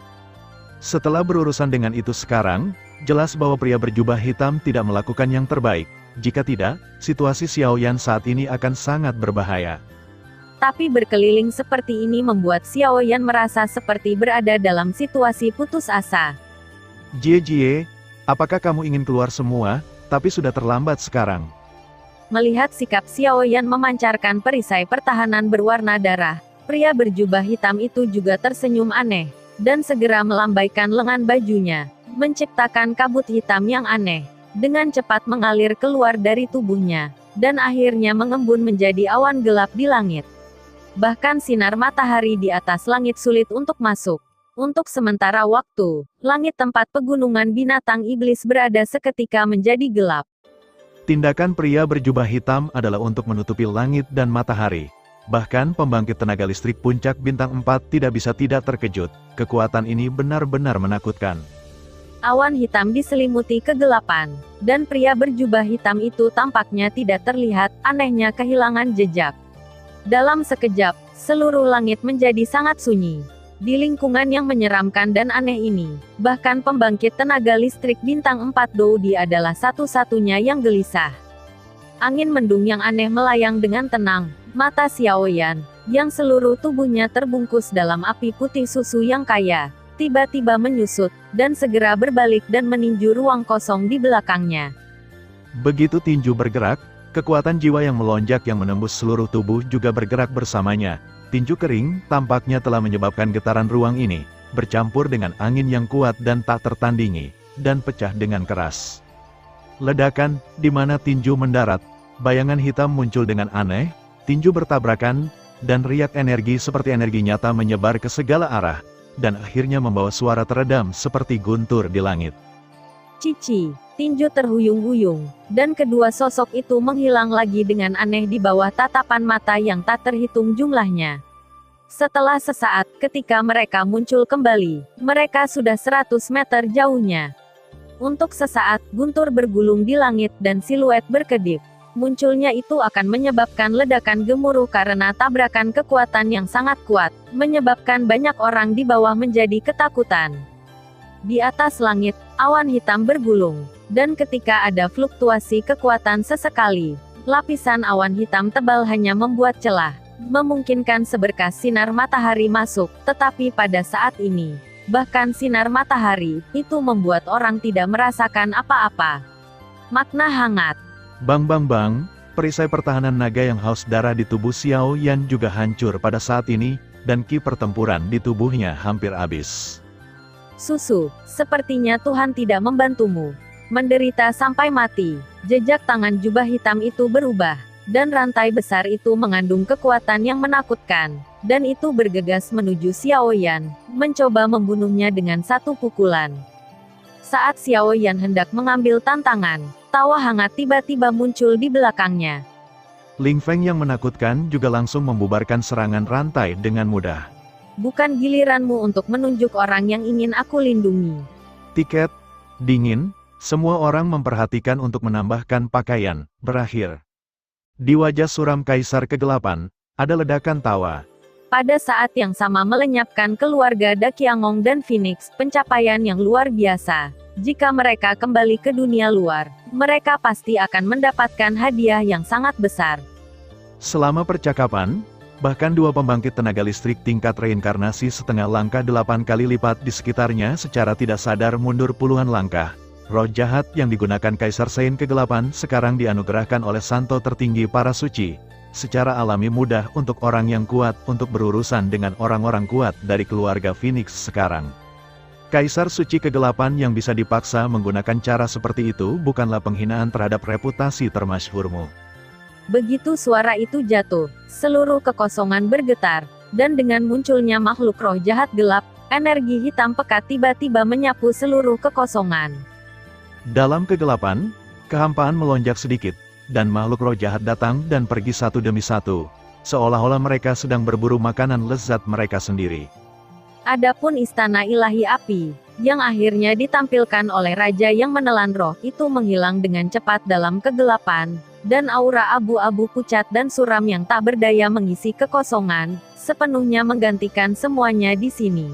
Setelah berurusan dengan itu sekarang, jelas bahwa pria berjubah hitam tidak melakukan yang terbaik. Jika tidak, situasi Xiaoyan saat ini akan sangat berbahaya. Tapi berkeliling seperti ini membuat Xiaoyan merasa seperti berada dalam situasi putus asa. Jie, apakah kamu ingin keluar semua, tapi sudah terlambat sekarang? Melihat sikap Xiaoyan memancarkan perisai pertahanan berwarna darah, pria berjubah hitam itu juga tersenyum aneh, dan segera melambaikan lengan bajunya, menciptakan kabut hitam yang aneh, dengan cepat mengalir keluar dari tubuhnya, dan akhirnya mengembun menjadi awan gelap di langit. Bahkan sinar matahari di atas langit sulit untuk masuk. Untuk sementara waktu, langit tempat pegunungan binatang iblis berada seketika menjadi gelap. Tindakan pria berjubah hitam adalah untuk menutupi langit dan matahari. Bahkan pembangkit tenaga listrik puncak bintang 4 tidak bisa tidak terkejut. Kekuatan ini benar-benar menakutkan. Awan hitam diselimuti kegelapan, dan pria berjubah hitam itu tampaknya tidak terlihat, anehnya kehilangan jejak. Dalam sekejap, seluruh langit menjadi sangat sunyi. Di lingkungan yang menyeramkan dan aneh ini, bahkan pembangkit tenaga listrik bintang 4 Doudi adalah satu-satunya yang gelisah. Angin mendung yang aneh melayang dengan tenang, mata Xiaoyan, yang seluruh tubuhnya terbungkus dalam api putih susu yang kaya, tiba-tiba menyusut, dan segera berbalik dan meninju ruang kosong di belakangnya. Begitu tinju bergerak, Kekuatan jiwa yang melonjak yang menembus seluruh tubuh juga bergerak bersamanya. Tinju kering tampaknya telah menyebabkan getaran ruang ini, bercampur dengan angin yang kuat dan tak tertandingi, dan pecah dengan keras. Ledakan, di mana tinju mendarat, bayangan hitam muncul dengan aneh, tinju bertabrakan, dan riak energi seperti energi nyata menyebar ke segala arah, dan akhirnya membawa suara teredam seperti guntur di langit. Cici, tinju terhuyung-huyung, dan kedua sosok itu menghilang lagi dengan aneh di bawah tatapan mata yang tak terhitung jumlahnya. Setelah sesaat, ketika mereka muncul kembali, mereka sudah 100 meter jauhnya. Untuk sesaat, guntur bergulung di langit dan siluet berkedip. Munculnya itu akan menyebabkan ledakan gemuruh karena tabrakan kekuatan yang sangat kuat, menyebabkan banyak orang di bawah menjadi ketakutan. Di atas langit, awan hitam bergulung, dan ketika ada fluktuasi kekuatan sesekali, lapisan awan hitam tebal hanya membuat celah, memungkinkan seberkas sinar matahari masuk, tetapi pada saat ini, bahkan sinar matahari, itu membuat orang tidak merasakan apa-apa. Makna hangat. Bang bang bang, perisai pertahanan naga yang haus darah di tubuh Xiao Yan juga hancur pada saat ini, dan ki pertempuran di tubuhnya hampir habis. Susu, sepertinya Tuhan tidak membantumu. Menderita sampai mati, jejak tangan jubah hitam itu berubah, dan rantai besar itu mengandung kekuatan yang menakutkan, dan itu bergegas menuju Xiao Yan, mencoba membunuhnya dengan satu pukulan. Saat Xiao Yan hendak mengambil tantangan, tawa hangat tiba-tiba muncul di belakangnya. Ling Feng yang menakutkan juga langsung membubarkan serangan rantai dengan mudah. Bukan giliranmu untuk menunjuk orang yang ingin aku lindungi. Tiket, dingin, semua orang memperhatikan untuk menambahkan pakaian, berakhir. Di wajah suram Kaisar Kegelapan, ada ledakan tawa. Pada saat yang sama melenyapkan keluarga Dakiangong dan Phoenix, pencapaian yang luar biasa. Jika mereka kembali ke dunia luar, mereka pasti akan mendapatkan hadiah yang sangat besar. Selama percakapan, bahkan dua pembangkit tenaga listrik tingkat reinkarnasi setengah langkah 8 kali lipat di sekitarnya secara tidak sadar mundur puluhan langkah. Roh jahat yang digunakan Kaisar Sein Kegelapan sekarang dianugerahkan oleh Santo tertinggi para suci. Secara alami mudah untuk orang yang kuat untuk berurusan dengan orang-orang kuat dari keluarga Phoenix sekarang. Kaisar Suci Kegelapan yang bisa dipaksa menggunakan cara seperti itu bukanlah penghinaan terhadap reputasi termasyhurmu. Begitu suara itu jatuh, seluruh kekosongan bergetar, dan dengan munculnya makhluk roh jahat gelap, energi hitam pekat tiba-tiba menyapu seluruh kekosongan. Dalam kegelapan, kehampaan melonjak sedikit, dan makhluk roh jahat datang dan pergi satu demi satu, seolah-olah mereka sedang berburu makanan lezat mereka sendiri. Adapun istana ilahi api, yang akhirnya ditampilkan oleh raja yang menelan roh itu menghilang dengan cepat dalam kegelapan, dan aura abu-abu pucat dan suram yang tak berdaya mengisi kekosongan, sepenuhnya menggantikan semuanya di sini.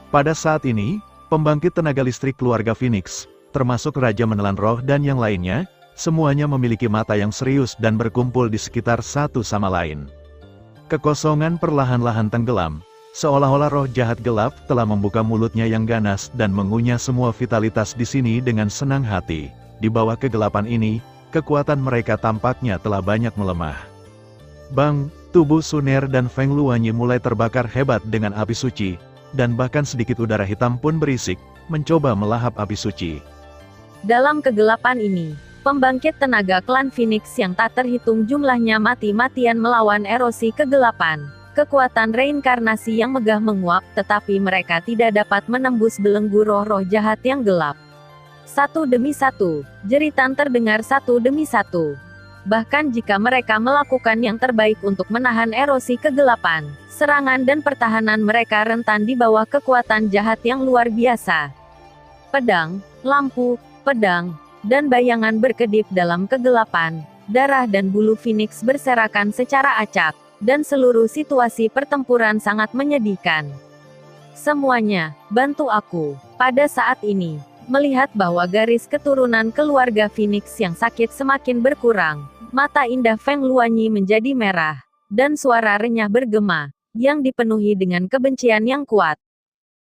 Pada saat ini, pembangkit tenaga listrik keluarga Phoenix, termasuk Raja Menelan Roh dan yang lainnya, semuanya memiliki mata yang serius dan berkumpul di sekitar satu sama lain. Kekosongan perlahan-lahan tenggelam, seolah-olah roh jahat gelap telah membuka mulutnya yang ganas dan mengunyah semua vitalitas di sini dengan senang hati. Di bawah kegelapan ini, kekuatan mereka tampaknya telah banyak melemah. Bang, tubuh Suner dan Feng Luanyi mulai terbakar hebat dengan api suci, dan bahkan sedikit udara hitam pun berisik, mencoba melahap api suci. Dalam kegelapan ini, pembangkit tenaga klan Phoenix yang tak terhitung jumlahnya mati-matian melawan erosi kegelapan. Kekuatan reinkarnasi yang megah menguap, tetapi mereka tidak dapat menembus belenggu roh-roh jahat yang gelap. Satu demi satu, jeritan terdengar satu demi satu. Bahkan jika mereka melakukan yang terbaik untuk menahan erosi kegelapan, serangan dan pertahanan mereka rentan di bawah kekuatan jahat yang luar biasa. Pedang, lampu, pedang, dan bayangan berkedip dalam kegelapan. Darah dan bulu Phoenix berserakan secara acak, dan seluruh situasi pertempuran sangat menyedihkan. Semuanya, bantu aku. Pada saat ini, melihat bahwa garis keturunan keluarga Phoenix yang sakit semakin berkurang, mata indah Feng Luanyi menjadi merah, dan suara renyah bergema, yang dipenuhi dengan kebencian yang kuat.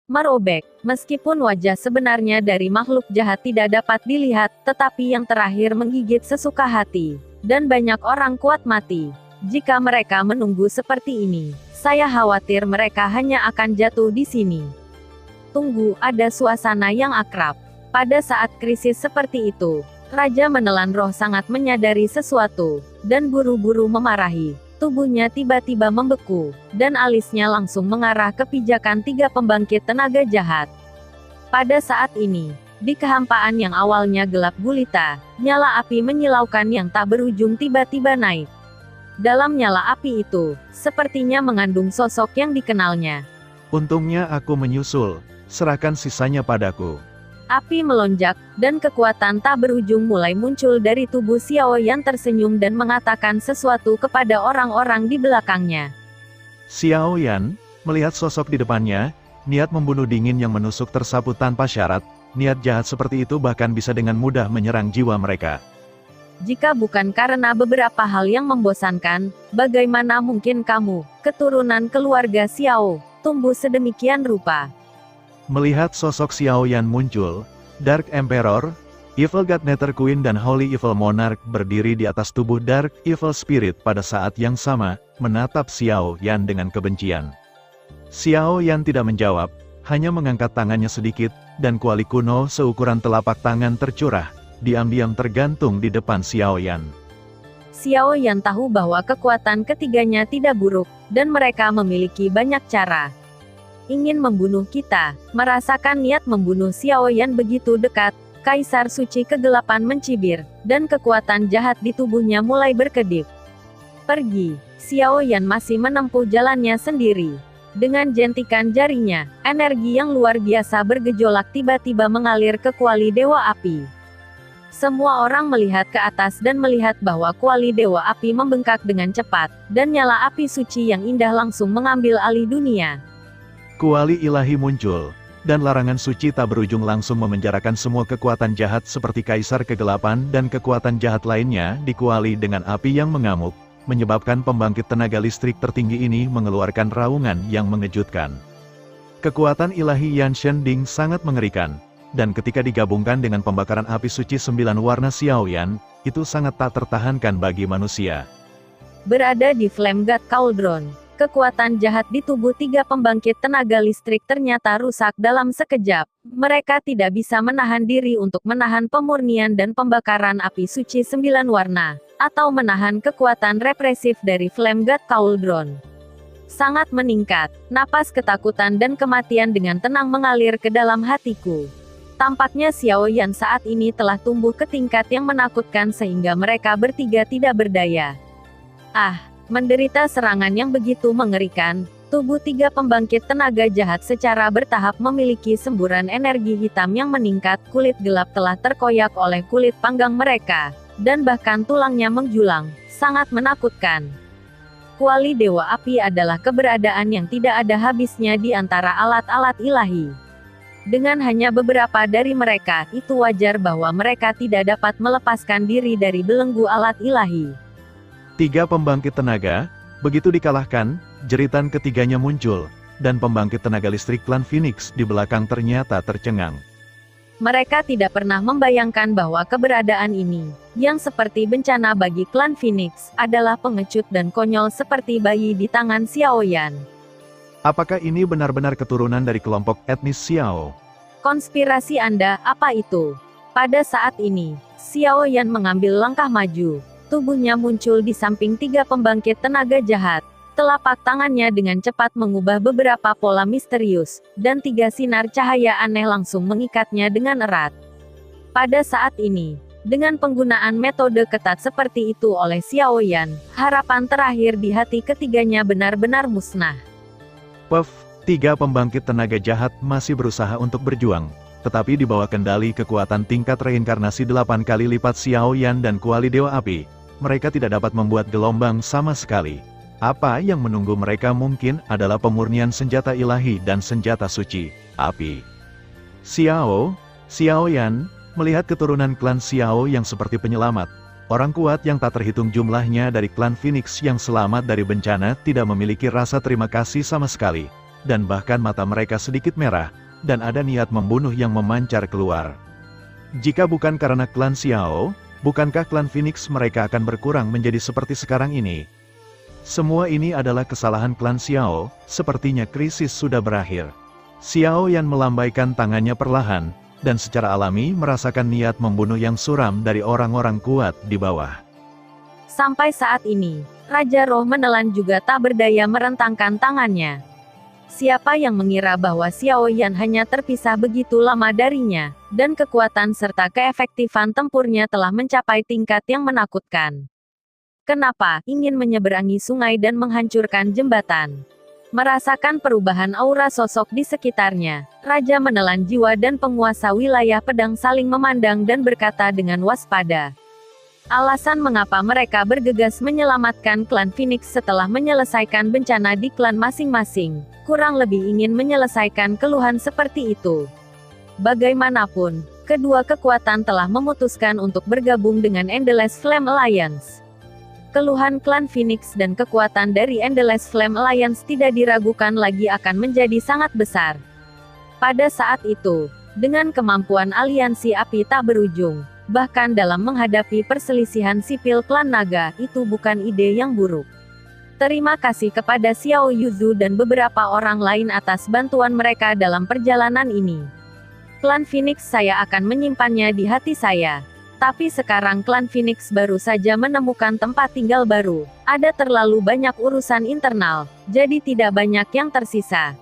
merobek. Meskipun wajah sebenarnya dari makhluk jahat tidak dapat dilihat, tetapi yang terakhir menggigit sesuka hati. Dan banyak orang kuat mati. Jika mereka menunggu seperti ini, saya khawatir mereka hanya akan jatuh di sini. Tunggu, ada suasana yang akrab. Pada saat krisis seperti itu, Raja menelan roh sangat menyadari sesuatu, dan buru-buru memarahi. Tubuhnya tiba-tiba membeku, dan alisnya langsung mengarah ke pijakan 3 pembangkit tenaga jahat. Pada saat ini, di kehampaan yang awalnya gelap gulita, nyala api menyilaukan yang tak berujung tiba-tiba naik. Dalam nyala api itu, sepertinya mengandung sosok yang dikenalnya. Untungnya aku menyusul, serahkan sisanya padaku. Api melonjak, dan kekuatan tak berujung mulai muncul dari tubuh Xiao Yan tersenyum dan mengatakan sesuatu kepada orang-orang di belakangnya. Xiao Yan, melihat sosok di depannya, niat membunuh dingin yang menusuk tersapu tanpa syarat, niat jahat seperti itu bahkan bisa dengan mudah menyerang jiwa mereka. Jika bukan karena beberapa hal yang membosankan, bagaimana mungkin kamu, keturunan keluarga Xiao, tumbuh sedemikian rupa? Melihat sosok Xiao Yan muncul, Dark Emperor, Evil God Nether Queen dan Holy Evil Monarch berdiri di atas tubuh Dark Evil Spirit pada saat yang sama, menatap Xiao Yan dengan kebencian. Xiao Yan tidak menjawab, hanya mengangkat tangannya sedikit, dan kuali kuno seukuran telapak tangan tercurah, diam-diam tergantung di depan Xiao Yan. Xiao Yan tahu bahwa kekuatan ketiganya tidak buruk, dan mereka memiliki banyak cara. Ingin membunuh kita, merasakan niat membunuh Xiao Yan begitu dekat, Kaisar Suci Kegelapan mencibir, dan kekuatan jahat di tubuhnya mulai berkedip. Pergi, Xiao Yan masih menempuh jalannya sendiri. Dengan jentikan jarinya, energi yang luar biasa bergejolak tiba-tiba mengalir ke kuali Dewa Api. Semua orang melihat ke atas dan melihat bahwa kuali Dewa Api membengkak dengan cepat, dan nyala api suci yang indah langsung mengambil alih dunia. Kuali ilahi muncul, dan larangan suci tak berujung langsung memenjarakan semua kekuatan jahat seperti Kaisar Kegelapan dan kekuatan jahat lainnya di kuali dengan api yang mengamuk, menyebabkan pembangkit tenaga listrik tertinggi ini mengeluarkan raungan yang mengejutkan. Kekuatan ilahi Yan Shending sangat mengerikan, dan ketika digabungkan dengan pembakaran api suci 9 warna Xiao Yan, itu sangat tak tertahankan bagi manusia. Berada di Flame God Cauldron, kekuatan jahat di tubuh 3 pembangkit tenaga listrik ternyata rusak dalam sekejap. Mereka tidak bisa menahan diri untuk menahan pemurnian dan pembakaran api suci 9 warna, atau menahan kekuatan represif dari Flame God Cauldron. Sangat meningkat, napas ketakutan dan kematian dengan tenang mengalir ke dalam hatiku. Tampaknya Xiao Yan saat ini telah tumbuh ke tingkat yang menakutkan sehingga mereka bertiga tidak berdaya. Menderita serangan yang begitu mengerikan, tubuh 3 pembangkit tenaga jahat secara bertahap memiliki semburan energi hitam yang meningkat, kulit gelap telah terkoyak oleh kulit panggang mereka, dan bahkan tulangnya menjulang, sangat menakutkan. Kuali Dewa Api adalah keberadaan yang tidak ada habisnya di antara alat-alat ilahi. Dengan hanya beberapa dari mereka, itu wajar bahwa mereka tidak dapat melepaskan diri dari belenggu alat ilahi. 3 pembangkit tenaga, begitu dikalahkan, jeritan ketiganya muncul, dan pembangkit tenaga listrik klan Phoenix di belakang ternyata tercengang. Mereka tidak pernah membayangkan bahwa keberadaan ini, yang seperti bencana bagi klan Phoenix, adalah pengecut dan konyol seperti bayi di tangan Xiao Yan. Apakah ini benar-benar keturunan dari kelompok etnis Xiao? Konspirasi Anda, apa itu? Pada saat ini, Xiao Yan mengambil langkah maju. Tubuhnya muncul di samping 3 pembangkit tenaga jahat. Telapak tangannya dengan cepat mengubah beberapa pola misterius, dan 3 sinar cahaya aneh langsung mengikatnya dengan erat. Pada saat ini, dengan penggunaan metode ketat seperti itu oleh Xiao Yan, harapan terakhir di hati ketiganya benar-benar musnah. Puff, 3 pembangkit tenaga jahat masih berusaha untuk berjuang, tetapi di bawah kendali kekuatan tingkat reinkarnasi 8 kali lipat Xiao Yan dan kuali Dewa Api, mereka tidak dapat membuat gelombang sama sekali. Apa yang menunggu mereka mungkin adalah pemurnian senjata ilahi dan senjata suci, api. Xiao Yan, melihat keturunan klan Xiao yang seperti penyelamat, orang kuat yang tak terhitung jumlahnya dari klan Phoenix yang selamat dari bencana tidak memiliki rasa terima kasih sama sekali. dan bahkan mata mereka sedikit merah, dan ada niat membunuh yang memancar keluar. Jika bukan karena klan Xiao, bukankah klan Phoenix mereka akan berkurang menjadi seperti sekarang ini? Semua ini adalah kesalahan klan Xiao, sepertinya krisis sudah berakhir. Xiao Yan melambaikan tangannya perlahan, dan secara alami merasakan niat membunuh yang suram dari orang-orang kuat di bawah. Sampai saat ini, Raja Roh menelan juga tak berdaya merentangkan tangannya. Siapa yang mengira bahwa Xiao Yan hanya terpisah begitu lama darinya, dan kekuatan serta keefektifan tempurnya telah mencapai tingkat yang menakutkan. Kenapa ingin menyeberangi sungai dan menghancurkan jembatan? Merasakan perubahan aura sosok di sekitarnya, Raja menelan jiwa dan penguasa wilayah pedang saling memandang dan berkata dengan waspada. Alasan mengapa mereka bergegas menyelamatkan klan Phoenix setelah menyelesaikan bencana di klan masing-masing, kurang lebih ingin menyelesaikan keluhan seperti itu. Bagaimanapun, kedua kekuatan telah memutuskan untuk bergabung dengan Endless Flame Alliance. Keluhan klan Phoenix dan kekuatan dari Endless Flame Alliance tidak diragukan lagi akan menjadi sangat besar. Pada saat itu, dengan kemampuan aliansi api tak berujung, bahkan dalam menghadapi perselisihan sipil klan naga, itu bukan ide yang buruk. Terima kasih kepada Xiao Yuzu dan beberapa orang lain atas bantuan mereka dalam perjalanan ini. Klan Phoenix saya akan menyimpannya di hati saya. Tapi sekarang klan Phoenix baru saja menemukan tempat tinggal baru. Ada terlalu banyak urusan internal, jadi tidak banyak yang tersisa.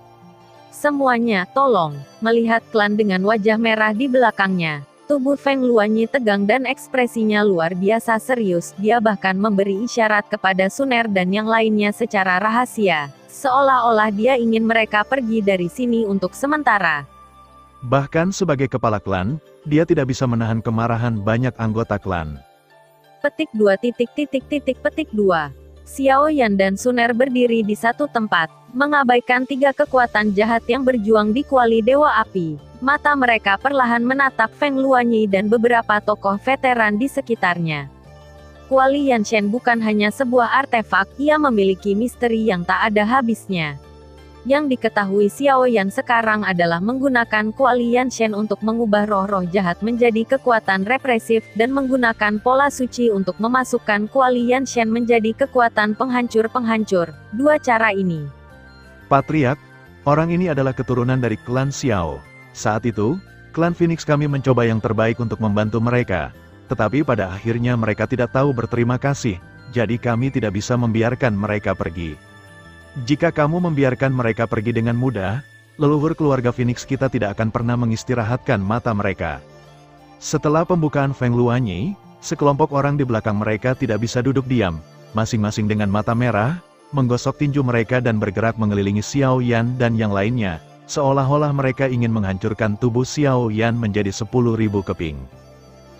Semuanya, tolong. Melihat klan dengan wajah merah di belakangnya, tubuh Feng Luanyi tegang dan ekspresinya luar biasa serius. Dia bahkan memberi isyarat kepada Suner dan yang lainnya secara rahasia, seolah-olah dia ingin mereka pergi dari sini untuk sementara. Bahkan sebagai kepala klan, dia tidak bisa menahan kemarahan banyak anggota klan. Petik 2. Petik 2. Xiao Yan dan Suner berdiri di satu tempat, mengabaikan tiga kekuatan jahat yang berjuang di kuali Dewa Api. Mata mereka perlahan menatap Feng Luanyi dan beberapa tokoh veteran di sekitarnya. Kuali Yanshen bukan hanya sebuah artefak, ia memiliki misteri yang tak ada habisnya. Yang diketahui Xiao Yan sekarang adalah menggunakan kuali Yanshen untuk mengubah roh-roh jahat menjadi kekuatan represif, dan menggunakan pola suci untuk memasukkan kuali Yanshen menjadi kekuatan penghancur-penghancur. Dua cara ini. Patriark, orang ini adalah keturunan dari klan Xiao. Saat itu, klan Phoenix kami mencoba yang terbaik untuk membantu mereka. Tetapi pada akhirnya mereka tidak tahu berterima kasih, jadi kami tidak bisa membiarkan mereka pergi. Jika kamu membiarkan mereka pergi dengan mudah, leluhur keluarga Phoenix kita tidak akan pernah mengistirahatkan mata mereka. Setelah pembukaan Feng Luanyi, sekelompok orang di belakang mereka tidak bisa duduk diam, masing-masing dengan mata merah, menggosok tinju mereka dan bergerak mengelilingi Xiao Yan dan yang lainnya, seolah-olah mereka ingin menghancurkan tubuh Xiao Yan menjadi 10.000 keping.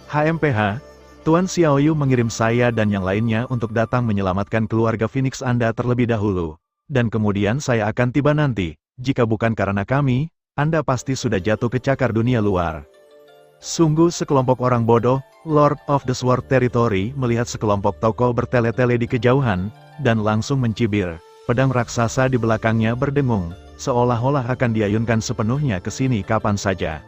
HMPH, Tuan Xiao Yu mengirim saya dan yang lainnya untuk datang menyelamatkan keluarga Phoenix Anda terlebih dahulu. Dan kemudian saya akan tiba nanti. Jika bukan karena kami, Anda pasti sudah jatuh ke cakar dunia luar. Sungguh sekelompok orang bodoh. Lord of the Sword Territory melihat sekelompok tokoh bertele-tele di kejauhan, dan langsung mencibir. Pedang raksasa di belakangnya berdengung, seolah-olah akan diayunkan sepenuhnya ke sini kapan saja.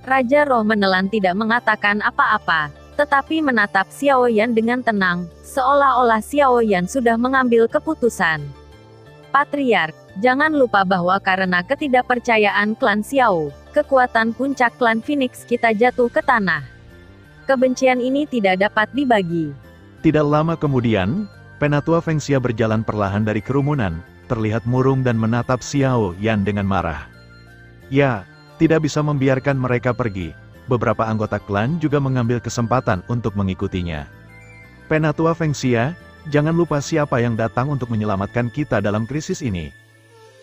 Raja Roh menelan tidak mengatakan apa-apa, tetapi menatap Xiao Yan dengan tenang, seolah-olah Xiao Yan sudah mengambil keputusan. Patriark, jangan lupa bahwa karena ketidakpercayaan klan Xiao, kekuatan puncak klan Phoenix kita jatuh ke tanah. Kebencian ini tidak dapat dibagi. Tidak lama kemudian, Penatua Feng Xia berjalan perlahan dari kerumunan, terlihat murung dan menatap Xiao Yan dengan marah. Ya, tidak bisa membiarkan mereka pergi. Beberapa anggota klan juga mengambil kesempatan untuk mengikutinya. Penatua Feng Xia, jangan lupa siapa yang datang untuk menyelamatkan kita dalam krisis ini.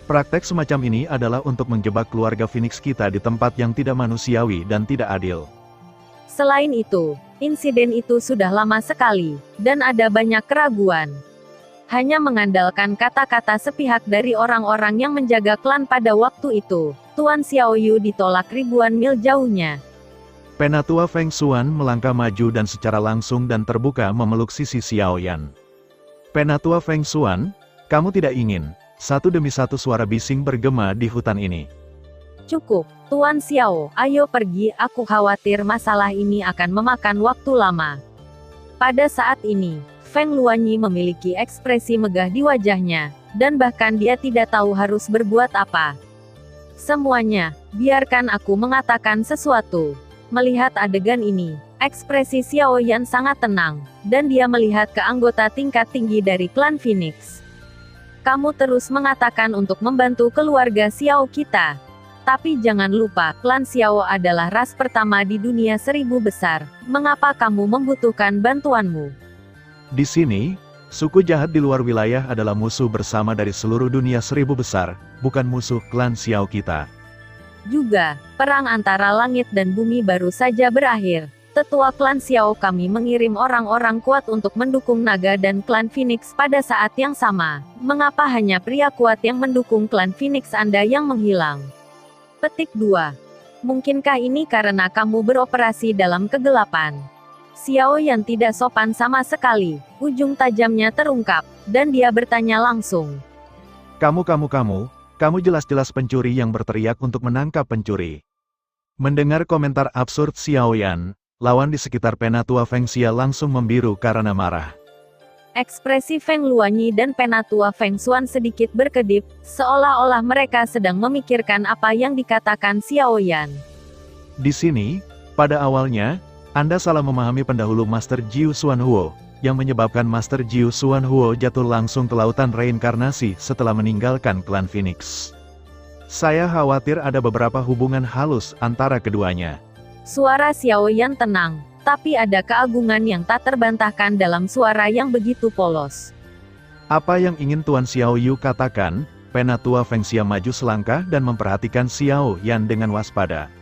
Praktek semacam ini adalah untuk menjebak keluarga Phoenix kita di tempat yang tidak manusiawi dan tidak adil. Selain itu, insiden itu sudah lama sekali, dan ada banyak keraguan. Hanya mengandalkan kata-kata sepihak dari orang-orang yang menjaga klan pada waktu itu, Tuan Xiao Yu ditolak ribuan mil jauhnya. Penatua Feng Xuan melangkah maju dan secara langsung dan terbuka memeluk sisi Xiao Yan. Penatua Feng Xuan, kamu tidak ingin Satu demi satu suara bising bergema di hutan ini. Cukup, Tuan Xiao, ayo pergi, aku khawatir masalah ini akan memakan waktu lama. Pada saat ini, Feng Luanyi memiliki ekspresi megah di wajahnya, dan bahkan dia tidak tahu harus berbuat apa. Semuanya, biarkan aku mengatakan sesuatu. Melihat adegan ini, ekspresi Xiao Yan sangat tenang, dan dia melihat ke anggota tingkat tinggi dari klan Phoenix. Kamu terus mengatakan untuk membantu keluarga Xiao kita. Tapi jangan lupa, klan Xiao adalah ras pertama di dunia 1000 besar. Mengapa kamu membutuhkan bantuanmu? Di sini, suku jahat di luar wilayah adalah musuh bersama dari seluruh dunia 1000 besar, bukan musuh klan Xiao kita. Juga, perang antara langit dan bumi baru saja berakhir. Tetua klan Xiao kami mengirim orang-orang kuat untuk mendukung naga dan klan Phoenix pada saat yang sama. Mengapa hanya pria kuat yang mendukung klan Phoenix Anda yang menghilang? Petik 2. Mungkinkah ini karena kamu beroperasi dalam kegelapan? Xiao Yan tidak sopan sama sekali, ujung tajamnya terungkap, dan dia bertanya langsung. Kamu jelas-jelas pencuri yang berteriak untuk menangkap pencuri. Mendengar komentar absurd Xiao Yan, lawan di sekitar Penatua Feng Xia langsung membiru karena marah. Ekspresi Feng Luanyi dan Penatua Feng Xuan sedikit berkedip, seolah-olah mereka sedang memikirkan apa yang dikatakan Xiao Yan. Di sini, pada awalnya, Anda salah memahami pendahulu Master Jiu Xuanhuo, yang menyebabkan Master Jiu Xuanhuo jatuh langsung ke lautan reinkarnasi setelah meninggalkan klan Phoenix. Saya khawatir ada beberapa hubungan halus antara keduanya. Suara Xiao Yan tenang, tapi ada keagungan yang tak terbantahkan dalam suara yang begitu polos. Apa yang ingin Tuan Xiao Yu katakan? Penatua Feng Xia maju selangkah dan memperhatikan Xiao Yan dengan waspada.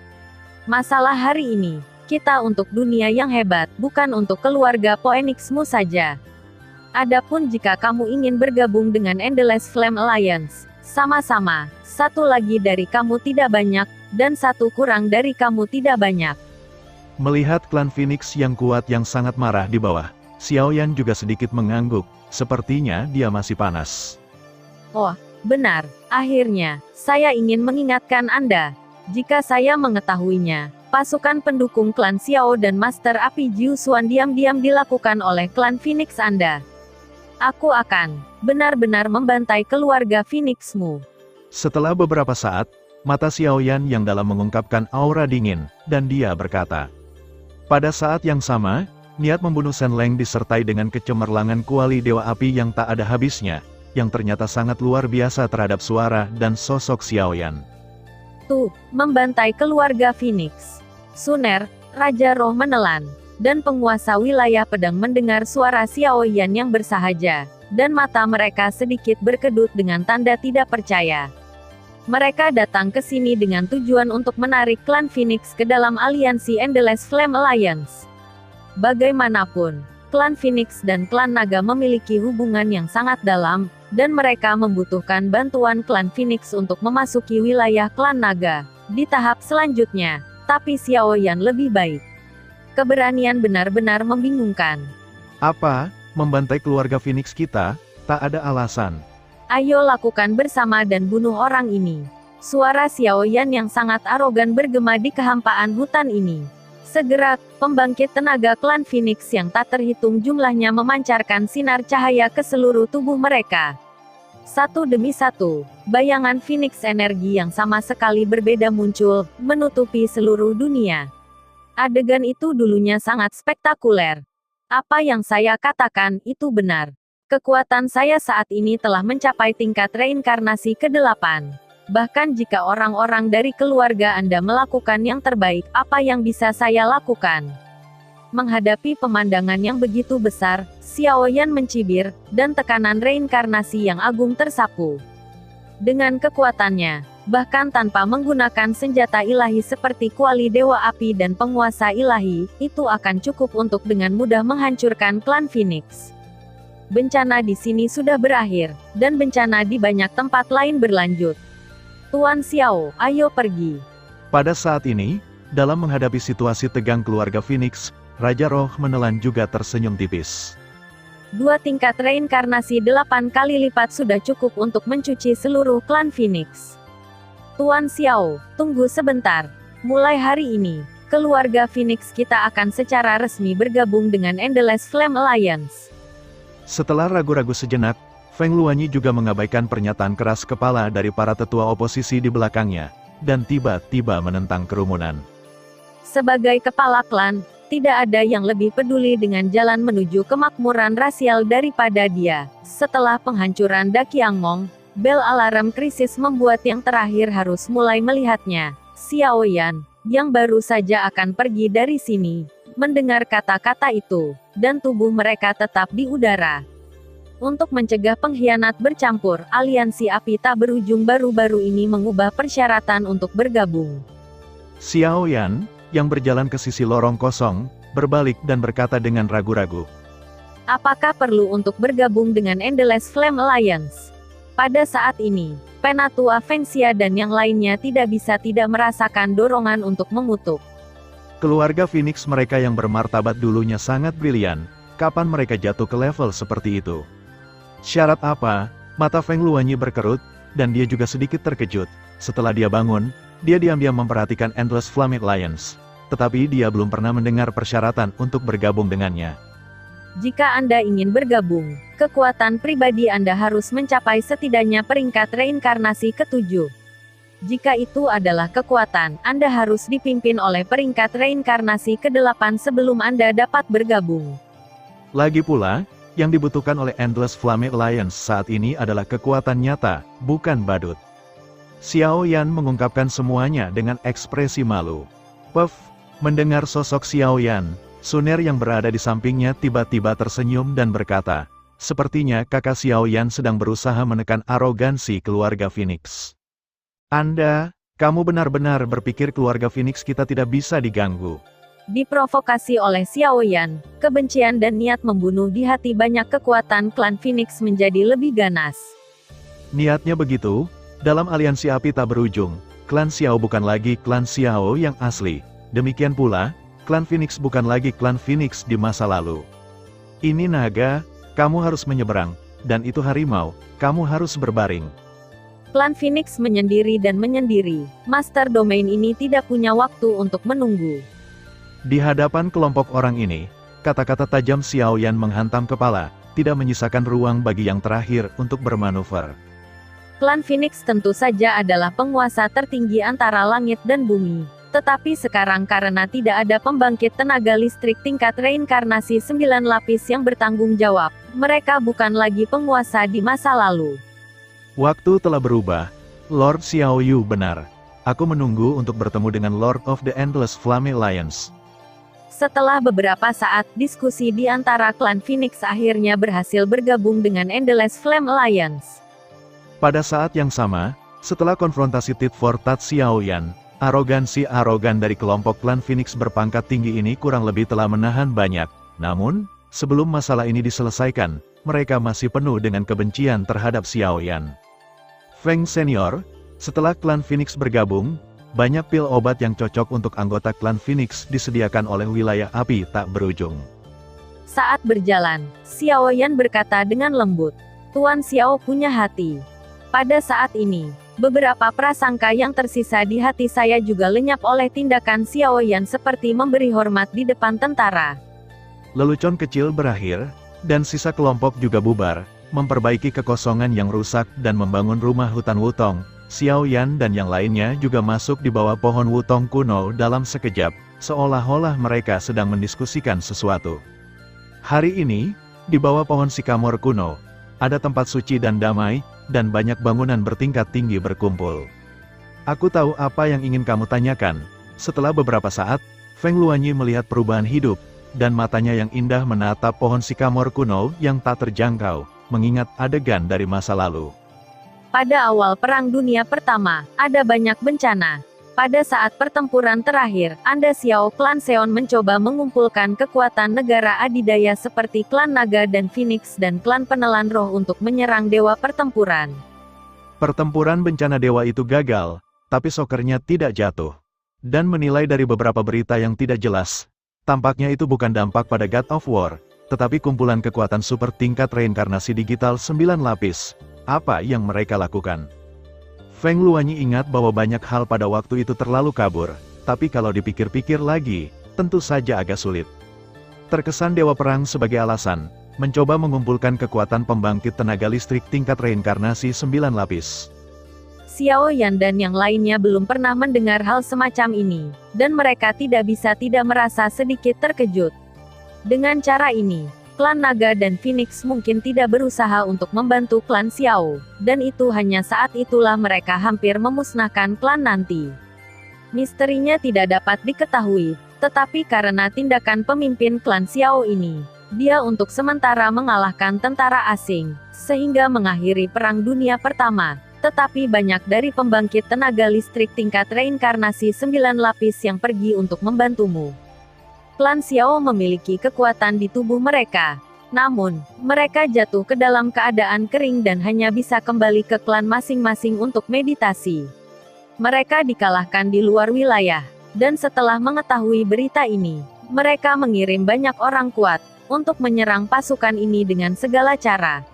Masalah hari ini, kita untuk dunia yang hebat, bukan untuk keluarga Phoenixmu saja. Adapun jika kamu ingin bergabung dengan Endless Flame Alliance, sama-sama, satu lagi dari kamu tidak banyak, dan satu kurang dari kamu tidak banyak. Melihat klan Phoenix yang kuat yang sangat marah di bawah, Xiao Yan juga sedikit mengangguk, sepertinya dia masih panas. Oh, benar, akhirnya, saya ingin mengingatkan Anda. Jika saya mengetahuinya, pasukan pendukung klan Xiao dan Master Api Jiu Xuan diam-diam dilakukan oleh klan Phoenix Anda. Aku akan benar-benar membantai keluarga Phoenixmu. Setelah beberapa saat, mata Xiao Yan yang dalam mengungkapkan aura dingin, dan dia berkata. Pada saat yang sama, niat membunuh Shen Leng disertai dengan kecemerlangan kuali Dewa Api yang tak ada habisnya, yang ternyata sangat luar biasa terhadap suara dan sosok Xiao Yan. Tuh, membantai keluarga Phoenix. Suner, Raja Roh menelan, dan penguasa wilayah pedang mendengar suara Xiao Yan yang bersahaja, dan mata mereka sedikit berkedut dengan tanda tidak percaya. Mereka datang ke sini dengan tujuan untuk menarik klan Phoenix ke dalam aliansi Endless Flame Alliance. Bagaimanapun, klan Phoenix dan klan Naga memiliki hubungan yang sangat dalam, dan mereka membutuhkan bantuan klan Phoenix untuk memasuki wilayah klan Naga di tahap selanjutnya, tapi Xiao Yan lebih baik. Keberanian benar-benar membingungkan. Apa? Membantai keluarga Phoenix kita? Tak ada alasan. Ayo lakukan bersama dan bunuh orang ini. Suara Xiao Yan yang sangat arogan bergema di kehampaan hutan ini. Segera, pembangkit tenaga klan Phoenix yang tak terhitung jumlahnya memancarkan sinar cahaya ke seluruh tubuh mereka. Satu demi satu, bayangan Phoenix energi yang sama sekali berbeda muncul, menutupi seluruh dunia. Adegan itu dulunya sangat spektakuler. Apa yang saya katakan itu benar. Kekuatan saya saat ini telah mencapai tingkat reinkarnasi ke-8. Bahkan jika orang-orang dari keluarga Anda melakukan yang terbaik, apa yang bisa saya lakukan? Menghadapi pemandangan yang begitu besar, Xiao Yan mencibir, dan tekanan reinkarnasi yang agung tersapu. Dengan kekuatannya, bahkan tanpa menggunakan senjata ilahi seperti kuali Dewa Api dan penguasa ilahi, itu akan cukup untuk dengan mudah menghancurkan klan Phoenix. Bencana di sini sudah berakhir, dan bencana di banyak tempat lain berlanjut. Tuan Xiao, ayo pergi. Pada saat ini, dalam menghadapi situasi tegang keluarga Phoenix, Raja Roh menelan juga tersenyum tipis. 2 tingkat reinkarnasi 8 kali lipat sudah cukup untuk mencuci seluruh klan Phoenix. Tuan Xiao, tunggu sebentar. Mulai hari ini, keluarga Phoenix kita akan secara resmi bergabung dengan Endless Flame Alliance. Setelah ragu-ragu sejenak, Feng Luanyi juga mengabaikan pernyataan keras kepala dari para tetua oposisi di belakangnya, dan tiba-tiba menentang kerumunan. Sebagai kepala klan, tidak ada yang lebih peduli dengan jalan menuju kemakmuran rasial daripada dia. Setelah penghancuran Daqiangmong, bel alarm krisis membuat yang terakhir harus mulai melihatnya. Xiao Yan, yang baru saja akan pergi dari sini, mendengar kata-kata itu, dan tubuh mereka tetap di udara. Untuk mencegah pengkhianat bercampur, aliansi api tak berujung baru-baru ini mengubah persyaratan untuk bergabung. Xiao Yan, yang berjalan ke sisi lorong kosong, berbalik dan berkata dengan ragu-ragu. Apakah perlu untuk bergabung dengan Endless Flame Alliance? Pada saat ini, Penatua Feng Xia dan yang lainnya tidak bisa tidak merasakan dorongan untuk mengutuk. Keluarga Phoenix mereka yang bermartabat dulunya sangat brilian, kapan mereka jatuh ke level seperti itu? Syarat apa? Mata Feng Luanyi berkerut, dan dia juga sedikit terkejut. Setelah dia bangun, dia diam-diam memperhatikan Endless Flame Alliance. Tetapi dia belum pernah mendengar persyaratan untuk bergabung dengannya. Jika Anda ingin bergabung, kekuatan pribadi Anda harus mencapai setidaknya peringkat reinkarnasi ke-7. Jika itu adalah kekuatan, Anda harus dipimpin oleh peringkat reinkarnasi ke-8 sebelum Anda dapat bergabung. Lagi pula, yang dibutuhkan oleh Endless Flame Alliance saat ini adalah kekuatan nyata, bukan badut. Xiao Yan mengungkapkan semuanya dengan ekspresi malu. Puff, mendengar sosok Xiao Yan, Suner yang berada di sampingnya tiba-tiba tersenyum dan berkata, sepertinya kakak Xiao Yan sedang berusaha menekan arogansi keluarga Phoenix. Kamu benar-benar berpikir keluarga Phoenix kita tidak bisa diganggu. Diprovokasi oleh Xiao Yan, kebencian dan niat membunuh di hati banyak kekuatan klan Phoenix menjadi lebih ganas. Niatnya begitu, dalam aliansi api tak berujung, klan Xiao bukan lagi klan Xiao yang asli. Demikian pula, klan Phoenix bukan lagi klan Phoenix di masa lalu. Ini naga, kamu harus menyeberang, dan itu harimau, kamu harus berbaring. Klan Phoenix menyendiri dan menyendiri. Master Domain ini tidak punya waktu untuk menunggu. Di hadapan kelompok orang ini, kata-kata tajam Xiao Yan menghantam kepala, tidak menyisakan ruang bagi yang terakhir untuk bermanuver. Klan Phoenix tentu saja adalah penguasa tertinggi antara langit dan bumi. Tetapi sekarang karena tidak ada pembangkit tenaga listrik tingkat reinkarnasi 9 lapis yang bertanggung jawab, mereka bukan lagi penguasa di masa lalu. Waktu telah berubah. Lord Xiao Yu benar. Aku menunggu untuk bertemu dengan Lord of the Endless Flame Alliance. Setelah beberapa saat, diskusi di antara klan Phoenix akhirnya berhasil bergabung dengan Endless Flame Alliance. Pada saat yang sama, setelah konfrontasi tit for tat Xiao Yan, arogansi arogan dari kelompok klan Phoenix berpangkat tinggi ini kurang lebih telah menahan banyak. Namun, sebelum masalah ini diselesaikan, mereka masih penuh dengan kebencian terhadap Xiao Yan. Feng Senior, setelah klan Phoenix bergabung, banyak pil obat yang cocok untuk anggota klan Phoenix disediakan oleh wilayah api tak berujung. Saat berjalan, Xiao Yan berkata dengan lembut, Tuan Xiao punya hati. Pada saat ini, beberapa prasangka yang tersisa di hati saya juga lenyap oleh tindakan Xiao Yan seperti memberi hormat di depan tentara. Lelucon kecil berakhir, dan sisa kelompok juga bubar, memperbaiki kekosongan yang rusak dan membangun rumah hutan Wutong. Xiao Yan dan yang lainnya juga masuk di bawah pohon Wutong kuno dalam sekejap, seolah-olah mereka sedang mendiskusikan sesuatu. Hari ini, di bawah pohon Sycamore kuno, ada tempat suci dan damai, dan banyak bangunan bertingkat tinggi berkumpul. Aku tahu apa yang ingin kamu tanyakan. Setelah beberapa saat, Feng Luanyi melihat perubahan hidup, dan matanya yang indah menatap pohon Sycamore kuno yang tak terjangkau, mengingat adegan dari masa lalu. Pada awal Perang Dunia Pertama, ada banyak bencana. Pada saat pertempuran terakhir, Anda Xiao Klan Seon mencoba mengumpulkan kekuatan negara adidaya seperti Klan Naga dan Phoenix dan Klan Penelan Roh untuk menyerang dewa pertempuran. Pertempuran bencana dewa itu gagal, tapi sokernya tidak jatuh. Dan menilai dari beberapa berita yang tidak jelas, tampaknya itu bukan dampak pada God of War, Tetapi kumpulan kekuatan super tingkat reinkarnasi digital 9 lapis, apa yang mereka lakukan? Feng Luanyi ingat bahwa banyak hal pada waktu itu terlalu kabur, tapi kalau dipikir-pikir lagi, tentu saja agak sulit. Terkesan Dewa Perang sebagai alasan, mencoba mengumpulkan kekuatan pembangkit tenaga listrik tingkat reinkarnasi 9 lapis. Xiao Yan dan yang lainnya belum pernah mendengar hal semacam ini, dan mereka tidak bisa tidak merasa sedikit terkejut. Dengan cara ini, klan Naga dan Phoenix mungkin tidak berusaha untuk membantu klan Xiao, dan itu hanya saat itulah mereka hampir memusnahkan klan nanti. Misterinya tidak dapat diketahui, tetapi karena tindakan pemimpin klan Xiao ini, dia untuk sementara mengalahkan tentara asing, sehingga mengakhiri Perang Dunia Pertama. Tetapi banyak dari pembangkit tenaga listrik tingkat reinkarnasi 9 lapis yang pergi untuk membantumu. Klan Xiao memiliki kekuatan di tubuh mereka. Namun, mereka jatuh ke dalam keadaan kering dan hanya bisa kembali ke klan masing-masing untuk meditasi. Mereka dikalahkan di luar wilayah. Dan setelah mengetahui berita ini, mereka mengirim banyak orang kuat untuk menyerang pasukan ini dengan segala cara.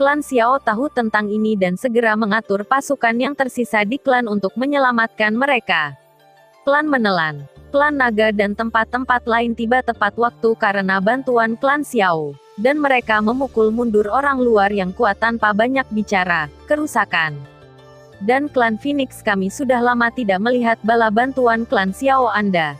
Klan Xiao tahu tentang ini dan segera mengatur pasukan yang tersisa di klan untuk menyelamatkan mereka. Klan Menelan, klan Naga dan tempat-tempat lain tiba tepat waktu karena bantuan klan Xiao, dan mereka memukul mundur orang luar yang kuat tanpa banyak bicara, kerusakan. Dan klan Phoenix, kami sudah lama tidak melihat bala bantuan klan Xiao Anda.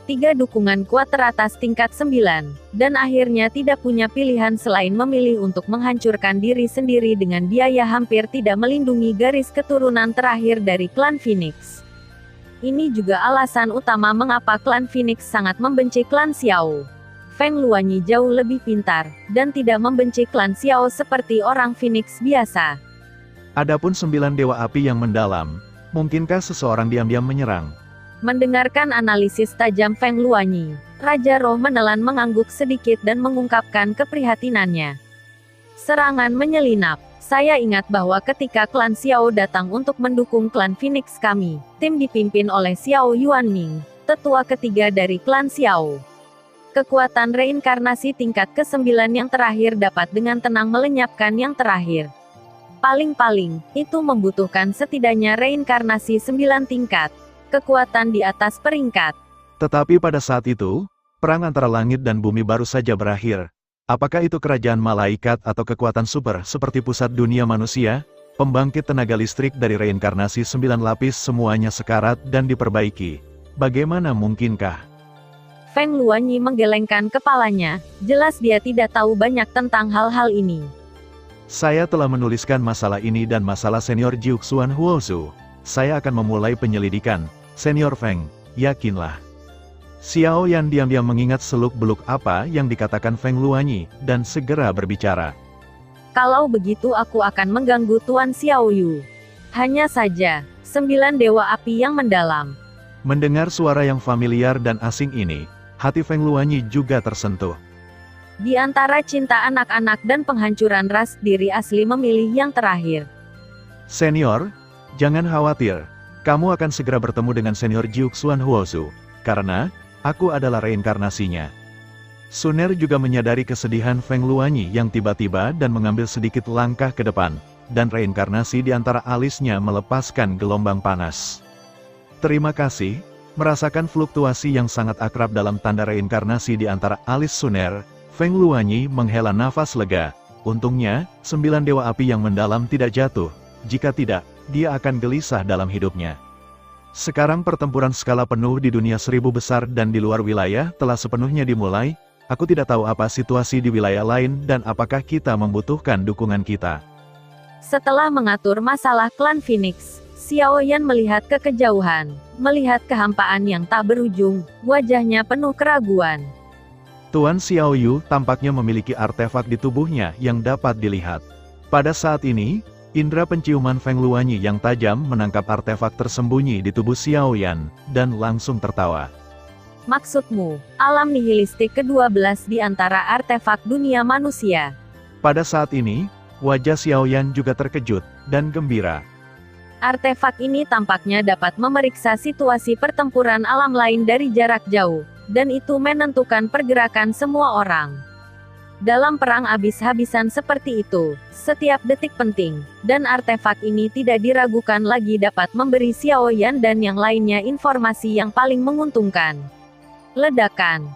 3 dukungan kuat teratas tingkat 9, dan akhirnya tidak punya pilihan selain memilih untuk menghancurkan diri sendiri dengan biaya hampir tidak melindungi garis keturunan terakhir dari klan Phoenix. Ini juga alasan utama mengapa klan Phoenix sangat membenci klan Xiao. Feng Luanyi jauh lebih pintar, dan tidak membenci klan Xiao seperti orang Phoenix biasa. Adapun 9 dewa api yang mendalam, mungkinkah seseorang diam-diam menyerang? Mendengarkan analisis tajam Feng Luanyi, Raja Roh Menelan mengangguk sedikit dan mengungkapkan keprihatinannya. Serangan menyelinap. Saya ingat bahwa ketika klan Xiao datang untuk mendukung klan Phoenix kami, tim dipimpin oleh Xiao Yuanming, tetua ketiga dari klan Xiao. Kekuatan reinkarnasi tingkat ke-9 yang terakhir dapat dengan tenang melenyapkan yang terakhir. Paling-paling, itu membutuhkan setidaknya reinkarnasi 9 tingkat. Kekuatan di atas peringkat. Tetapi pada saat itu, perang antara langit dan bumi baru saja berakhir. Apakah itu kerajaan malaikat atau kekuatan super seperti pusat dunia manusia? Pembangkit tenaga listrik dari reinkarnasi 9 lapis semuanya sekarat dan diperbaiki. Bagaimana mungkinkah? Feng Luanyi menggelengkan kepalanya, jelas dia tidak tahu banyak tentang hal-hal ini. Saya telah menuliskan masalah ini dan masalah senior Jiuxuan Huozu. Saya akan memulai penyelidikan, Senior Feng, yakinlah. Xiao Yan diam-diam mengingat seluk-beluk apa yang dikatakan Feng Luanyi, dan segera berbicara. Kalau begitu aku akan mengganggu Tuan Xiao Yu. Hanya saja, 9 dewa api yang mendalam. Mendengar suara yang familiar dan asing ini, hati Feng Luanyi juga tersentuh. Di antara cinta anak-anak dan penghancuran ras diri asli memilih yang terakhir. Senior, jangan khawatir. Kamu akan segera bertemu dengan Senior Jiuxuan Huozu, karena aku adalah reinkarnasinya. Suner juga menyadari kesedihan Feng Luanyi yang tiba-tiba dan mengambil sedikit langkah ke depan, dan reinkarnasi di antara alisnya melepaskan gelombang panas. Terima kasih, merasakan fluktuasi yang sangat akrab dalam tanda reinkarnasi di antara alis Suner, Feng Luanyi menghela nafas lega. Untungnya, 9 dewa api yang mendalam tidak jatuh, jika tidak, dia akan gelisah dalam hidupnya. Sekarang pertempuran skala penuh di dunia 1000 besar dan di luar wilayah telah sepenuhnya dimulai. Aku tidak tahu apa situasi di wilayah lain dan apakah kita membutuhkan dukungan kita. Setelah mengatur masalah klan Phoenix, Xiao Yan melihat ke kejauhan, melihat kehampaan yang tak berujung, wajahnya penuh keraguan. Tuan Xiao Yu tampaknya memiliki artefak di tubuhnya yang dapat dilihat. Pada saat ini, indera penciuman Feng Luanyi yang tajam menangkap artefak tersembunyi di tubuh Xiao Yan, dan langsung tertawa. Maksudmu, alam nihilistik ke-12 di antara artefak dunia manusia. Pada saat ini, wajah Xiao Yan juga terkejut, dan gembira. Artefak ini tampaknya dapat memeriksa situasi pertempuran alam lain dari jarak jauh, dan itu menentukan pergerakan semua orang. Dalam perang habis-habisan seperti itu, setiap detik penting, dan artefak ini tidak diragukan lagi dapat memberi Xiao Yan dan yang lainnya informasi yang paling menguntungkan. Ledakan.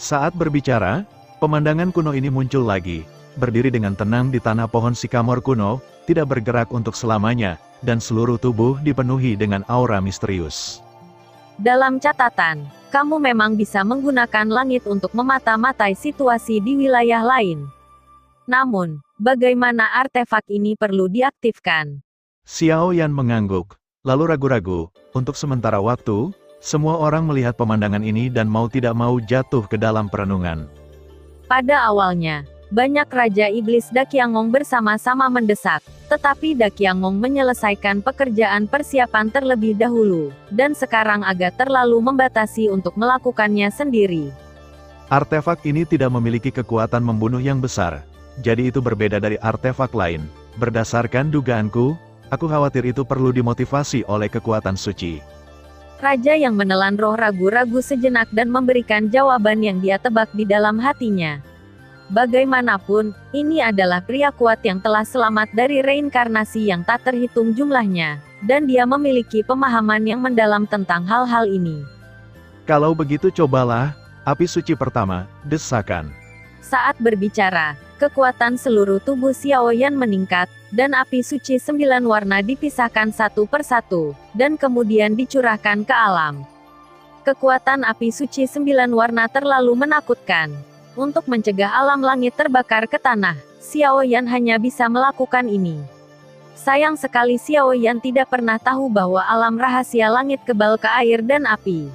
Saat berbicara, pemandangan kuno ini muncul lagi, berdiri dengan tenang di tanah pohon sikamor kuno, tidak bergerak untuk selamanya, dan seluruh tubuh dipenuhi dengan aura misterius. Dalam catatan, kamu memang bisa menggunakan langit untuk memata-matai situasi di wilayah lain. Namun, bagaimana artefak ini perlu diaktifkan? Xiao Yan mengangguk, lalu ragu-ragu. Untuk sementara waktu, semua orang melihat pemandangan ini dan mau tidak mau jatuh ke dalam perenungan. Pada awalnya, banyak Raja Iblis Dakiangong bersama-sama mendesak, tetapi Dakiangong menyelesaikan pekerjaan persiapan terlebih dahulu, dan sekarang agak terlalu membatasi untuk melakukannya sendiri. Artefak ini tidak memiliki kekuatan membunuh yang besar, jadi itu berbeda dari artefak lain. Berdasarkan dugaanku, aku khawatir itu perlu dimotivasi oleh kekuatan suci. Raja yang menelan roh ragu-ragu sejenak dan memberikan jawaban yang dia tebak di dalam hatinya. Bagaimanapun, ini adalah pria kuat yang telah selamat dari reinkarnasi yang tak terhitung jumlahnya, dan dia memiliki pemahaman yang mendalam tentang hal-hal ini. Kalau begitu cobalah, api suci pertama, desakan. Saat berbicara, kekuatan seluruh tubuh Xiao Yan meningkat, dan api suci 9 warna dipisahkan satu persatu, dan kemudian dicurahkan ke alam. Kekuatan api suci 9 warna terlalu menakutkan. Untuk mencegah alam langit terbakar ke tanah, Xiao Yan hanya bisa melakukan ini. Sayang sekali Xiao Yan tidak pernah tahu bahwa alam rahasia langit kebal ke air dan api.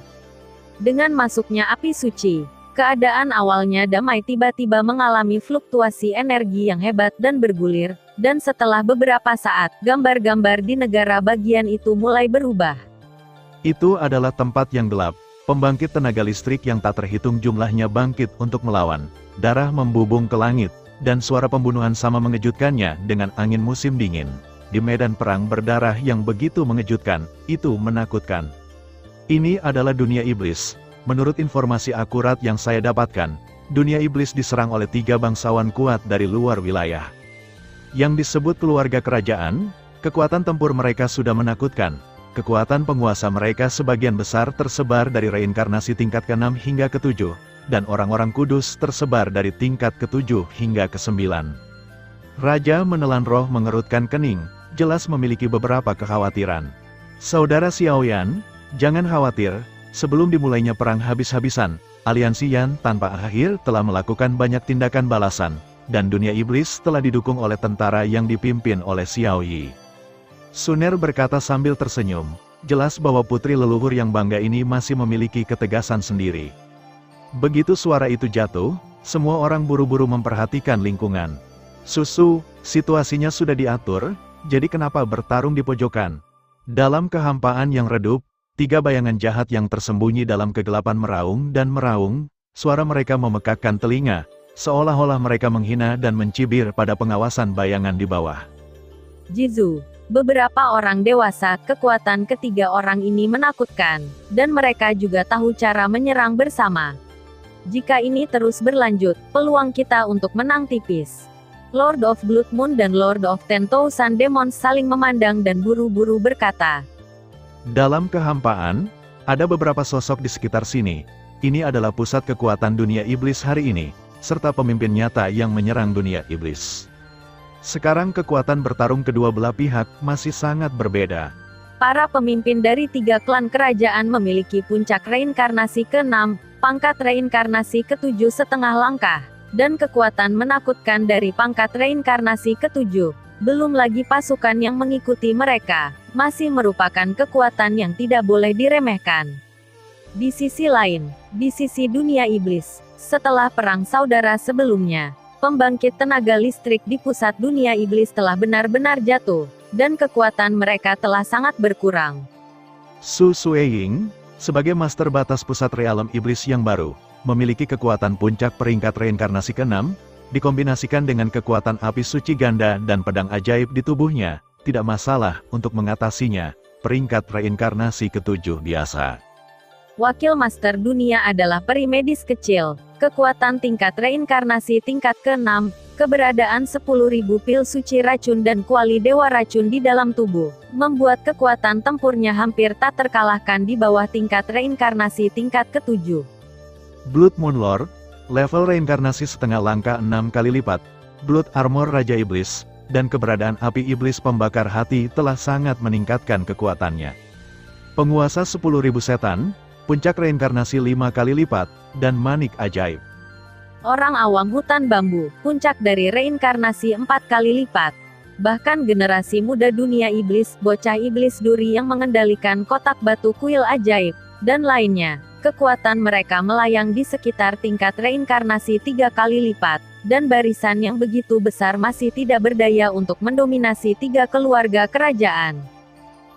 Dengan masuknya api suci, keadaan awalnya damai tiba-tiba mengalami fluktuasi energi yang hebat dan bergulir, dan setelah beberapa saat, gambar-gambar di negara bagian itu mulai berubah. Itu adalah tempat yang gelap. Pembangkit tenaga listrik yang tak terhitung jumlahnya bangkit untuk melawan. Darah membubung ke langit, dan suara pembunuhan sama mengejutkannya dengan angin musim dingin. Di medan perang berdarah yang begitu mengejutkan, itu menakutkan. Ini adalah dunia iblis. Menurut informasi akurat yang saya dapatkan, dunia iblis diserang oleh 3 bangsawan kuat dari luar wilayah. Yang disebut keluarga kerajaan, kekuatan tempur mereka sudah menakutkan. Kekuatan penguasa mereka sebagian besar tersebar dari reinkarnasi tingkat ke-6 hingga ke-7, dan orang-orang kudus tersebar dari tingkat ke-7 hingga ke-9. Raja menelan roh mengerutkan kening, jelas memiliki beberapa kekhawatiran. Saudara Xiao Yan, jangan khawatir, sebelum dimulainya perang habis-habisan, aliansi Yan tanpa akhir telah melakukan banyak tindakan balasan, dan dunia iblis telah didukung oleh tentara yang dipimpin oleh Xiao Yi. Suner berkata sambil tersenyum, jelas bahwa putri leluhur yang bangga ini masih memiliki ketegasan sendiri. Begitu suara itu jatuh, semua orang buru-buru memperhatikan lingkungan. Susu, situasinya sudah diatur, jadi kenapa bertarung di pojokan? Dalam kehampaan yang redup, 3 bayangan jahat yang tersembunyi dalam kegelapan meraung dan meraung, suara mereka memekakkan telinga, seolah-olah mereka menghina dan mencibir pada pengawasan bayangan di bawah. Jizu. Beberapa orang dewasa, kekuatan ketiga orang ini menakutkan, dan mereka juga tahu cara menyerang bersama. Jika ini terus berlanjut, peluang kita untuk menang tipis. Lord of Blood Moon dan Lord of 10,000 Demons saling memandang dan buru-buru berkata. Dalam kehampaan, ada beberapa sosok di sekitar sini. Ini adalah pusat kekuatan dunia iblis hari ini, serta pemimpin nyata yang menyerang dunia iblis. Sekarang kekuatan bertarung kedua belah pihak masih sangat berbeda. Para pemimpin dari 3 klan kerajaan memiliki puncak reinkarnasi ke-6, pangkat reinkarnasi ke-7 setengah langkah, dan kekuatan menakutkan dari pangkat reinkarnasi ke-7. Belum lagi pasukan yang mengikuti mereka, masih merupakan kekuatan yang tidak boleh diremehkan. Di sisi lain, di sisi dunia iblis, setelah perang saudara sebelumnya, pembangkit tenaga listrik di pusat dunia iblis telah benar-benar jatuh, dan kekuatan mereka telah sangat berkurang. Su Sueying, sebagai master batas pusat realem iblis yang baru, memiliki kekuatan puncak peringkat reinkarnasi ke-6, dikombinasikan dengan kekuatan api suci ganda dan pedang ajaib di tubuhnya, tidak masalah untuk mengatasinya, peringkat reinkarnasi ke-7 biasa. Wakil master dunia adalah peri medis kecil. kekuatan tingkat reinkarnasi tingkat ke-6, keberadaan 10.000 pil suci racun dan kuali dewa racun di dalam tubuh, membuat kekuatan tempurnya hampir tak terkalahkan di bawah tingkat reinkarnasi tingkat ke-7. Blood Moon Lord, level reinkarnasi setengah langkah 6 kali lipat, Blood Armor Raja Iblis, dan keberadaan api iblis pembakar hati telah sangat meningkatkan kekuatannya. Penguasa 10.000 setan, puncak reinkarnasi 5 kali lipat, dan manik ajaib. Orang awam hutan bambu, puncak dari reinkarnasi 4 kali lipat. Bahkan generasi muda dunia iblis, bocah iblis duri yang mengendalikan kotak batu kuil ajaib, dan lainnya, kekuatan mereka melayang di sekitar tingkat reinkarnasi 3 kali lipat, dan barisan yang begitu besar masih tidak berdaya untuk mendominasi 3 keluarga kerajaan.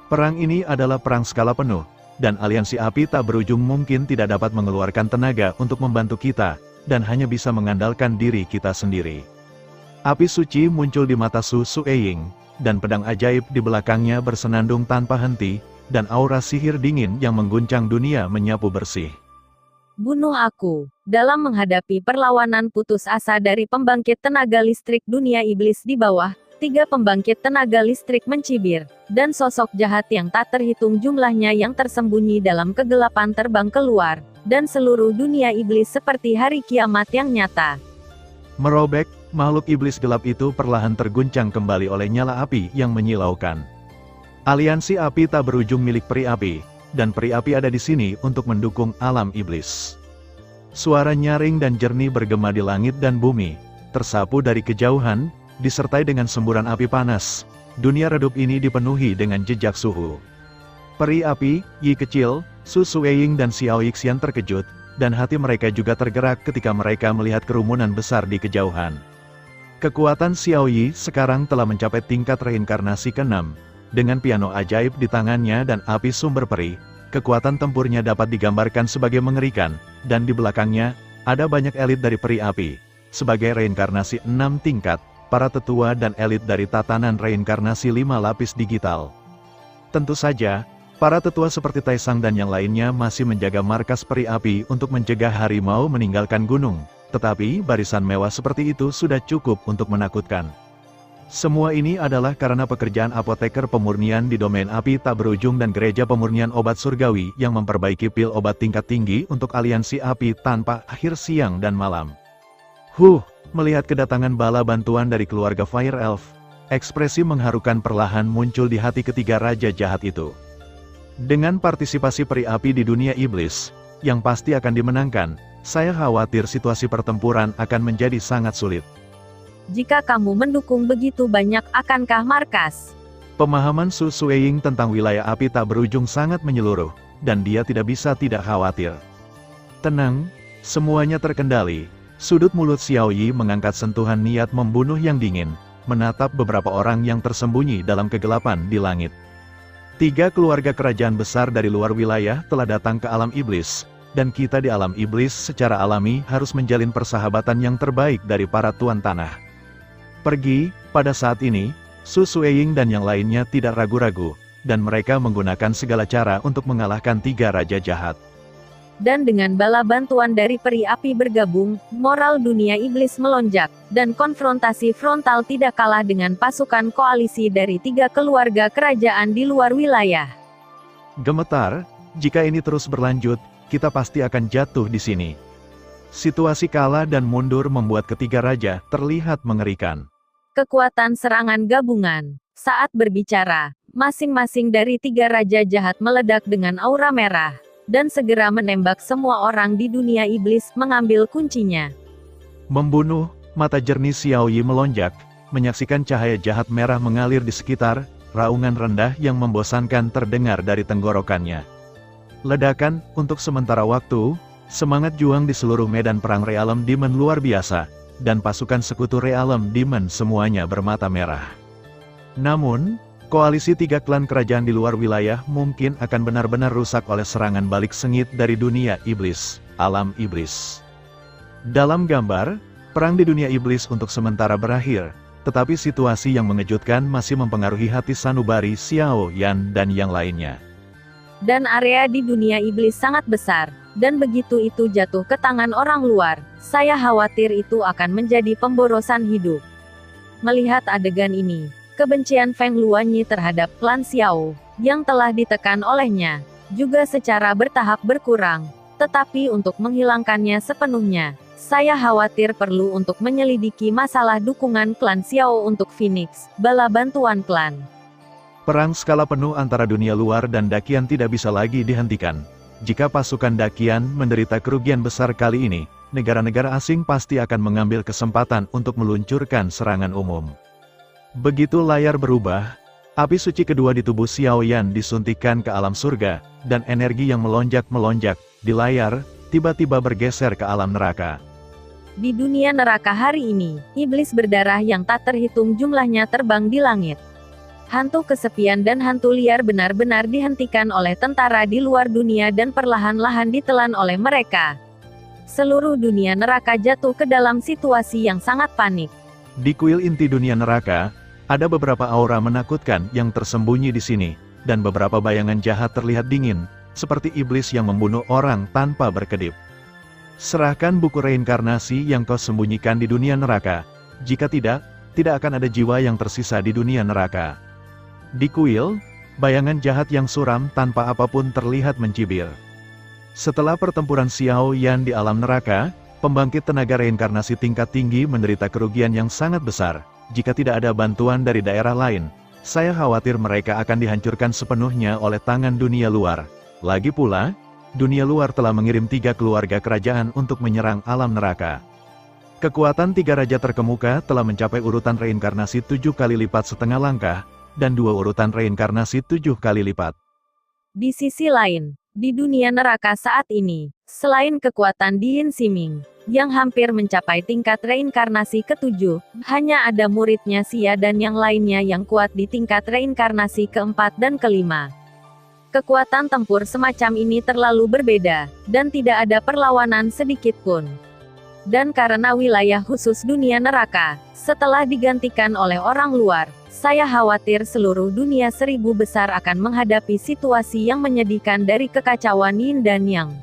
Perang ini adalah perang skala penuh, dan aliansi api tak berujung mungkin tidak dapat mengeluarkan tenaga untuk membantu kita, dan hanya bisa mengandalkan diri kita sendiri. Api suci muncul di mata Su Sueying, dan pedang ajaib di belakangnya bersenandung tanpa henti, dan aura sihir dingin yang mengguncang dunia menyapu bersih. Bunuh aku. Dalam menghadapi perlawanan putus asa dari pembangkit tenaga listrik dunia iblis di bawah, 3 pembangkit tenaga listrik mencibir, dan sosok jahat yang tak terhitung jumlahnya yang tersembunyi dalam kegelapan terbang keluar, dan seluruh dunia iblis seperti hari kiamat yang nyata. Merobek, makhluk iblis gelap itu perlahan terguncang kembali oleh nyala api yang menyilaukan. Aliansi api tak berujung milik peri api, dan peri api ada di sini untuk mendukung alam iblis. Suara nyaring dan jernih bergema di langit dan bumi, tersapu dari kejauhan, disertai dengan semburan api panas. Dunia redup ini dipenuhi dengan jejak suhu. Peri api, Yi kecil, Su Sueying dan Xiao Yixian terkejut, dan hati mereka juga tergerak ketika mereka melihat kerumunan besar di kejauhan. Kekuatan Xiao Yi sekarang telah mencapai tingkat reinkarnasi ke-6. Dengan piano ajaib di tangannya dan api sumber peri, kekuatan tempurnya dapat digambarkan sebagai mengerikan, dan di belakangnya, ada banyak elit dari peri api. Sebagai reinkarnasi 6 tingkat, para tetua dan elit dari tatanan reinkarnasi 5 lapis digital. Tentu saja, para tetua seperti Taisang dan yang lainnya masih menjaga markas peri api untuk mencegah harimau meninggalkan gunung, tetapi barisan mewah seperti itu sudah cukup untuk menakutkan. Semua ini adalah karena pekerjaan apoteker pemurnian di domain api tak berujung dan gereja pemurnian obat surgawi yang memperbaiki pil obat tingkat tinggi untuk aliansi api tanpa akhir siang dan malam. Melihat kedatangan bala bantuan dari keluarga Fire Elf, ekspresi mengharukan perlahan muncul di hati ketiga raja jahat itu. Dengan partisipasi peri api di dunia iblis, yang pasti akan dimenangkan, saya khawatir situasi pertempuran akan menjadi sangat sulit. Jika kamu mendukung begitu banyak, akankah markas? Pemahaman Su Sueying tentang wilayah api tak berujung sangat menyeluruh, dan dia tidak bisa tidak khawatir. Tenang, semuanya terkendali. Sudut mulut Xiao Yi mengangkat sentuhan niat membunuh yang dingin, menatap beberapa orang yang tersembunyi dalam kegelapan di langit. 3 keluarga kerajaan besar dari luar wilayah telah datang ke alam iblis, dan kita di alam iblis secara alami harus menjalin persahabatan yang terbaik dari para tuan tanah. Pergi, pada saat ini, Su Sueying dan yang lainnya tidak ragu-ragu, dan mereka menggunakan segala cara untuk mengalahkan 3 raja jahat. Dan dengan bala bantuan dari peri api bergabung, moral dunia iblis melonjak, dan konfrontasi frontal tidak kalah dengan pasukan koalisi dari 3 keluarga kerajaan di luar wilayah. Gemetar, jika ini terus berlanjut, kita pasti akan jatuh di sini. Situasi kalah dan mundur membuat ketiga raja terlihat mengerikan. Kekuatan serangan gabungan. Saat berbicara, masing-masing dari 3 raja jahat meledak dengan aura merah, dan segera menembak semua orang di dunia iblis mengambil kuncinya. Membunuh, mata jernih Xiao Yi melonjak, menyaksikan cahaya jahat merah mengalir di sekitar, raungan rendah yang membosankan terdengar dari tenggorokannya. Ledakan, untuk sementara waktu, semangat juang di seluruh medan perang Realm Demon luar biasa, dan pasukan sekutu Realm Demon semuanya bermata merah. Namun, koalisi 3 klan kerajaan di luar wilayah mungkin akan benar-benar rusak oleh serangan balik sengit dari dunia iblis, alam iblis. Dalam gambar, perang di dunia iblis untuk sementara berakhir, tetapi situasi yang mengejutkan masih mempengaruhi hati sanubari Xiao Yan dan yang lainnya. Dan area di dunia iblis sangat besar. dan begitu itu jatuh ke tangan orang luar, saya khawatir itu akan menjadi pemborosan hidup. Melihat adegan ini, kebencian Feng Luanyi terhadap klan Xiao, yang telah ditekan olehnya, juga secara bertahap berkurang. Tetapi untuk menghilangkannya sepenuhnya, saya khawatir perlu untuk menyelidiki masalah dukungan klan Xiao untuk Phoenix, bala bantuan klan. Perang skala penuh antara dunia luar dan Dakian tidak bisa lagi dihentikan. Jika pasukan Dakian menderita kerugian besar kali ini, negara-negara asing pasti akan mengambil kesempatan untuk meluncurkan serangan umum. Begitu layar berubah, api suci kedua di tubuh Xiao Yan disuntikkan ke alam surga, dan energi yang melonjak-melonjak di layar, tiba-tiba bergeser ke alam neraka. Di dunia neraka hari ini, iblis berdarah yang tak terhitung jumlahnya terbang di langit. Hantu kesepian dan hantu liar benar-benar dihentikan oleh tentara di luar dunia dan perlahan-lahan ditelan oleh mereka. Seluruh dunia neraka jatuh ke dalam situasi yang sangat panik. Di kuil inti dunia neraka, ada beberapa aura menakutkan yang tersembunyi di sini, dan beberapa bayangan jahat terlihat dingin, seperti iblis yang membunuh orang tanpa berkedip. Serahkan buku reinkarnasi yang kau sembunyikan di dunia neraka, jika tidak akan ada jiwa yang tersisa di dunia neraka. Di kuil, bayangan jahat yang suram tanpa apapun terlihat mencibir. Setelah pertempuran Xiao Yan di alam neraka, pembangkit tenaga reinkarnasi tingkat tinggi menderita kerugian yang sangat besar. Jika tidak ada bantuan dari daerah lain, saya khawatir mereka akan dihancurkan sepenuhnya oleh tangan dunia luar. Lagi pula, dunia luar telah mengirim 3 keluarga kerajaan untuk menyerang alam neraka. Kekuatan 3 raja terkemuka telah mencapai urutan reinkarnasi 7 kali lipat setengah langkah, dan 2 urutan reinkarnasi 7 kali lipat. Di sisi lain, di dunia neraka saat ini, selain kekuatan Dian Ximing, yang hampir mencapai tingkat reinkarnasi ke-7, hanya ada muridnya Xia dan yang lainnya yang kuat di tingkat reinkarnasi ke-4 dan ke-5. Kekuatan tempur semacam ini terlalu berbeda, dan tidak ada perlawanan sedikit pun. Dan karena wilayah khusus dunia neraka, setelah digantikan oleh orang luar, saya khawatir seluruh dunia 1000 besar akan menghadapi situasi yang menyedihkan dari kekacauan Yin dan Yang.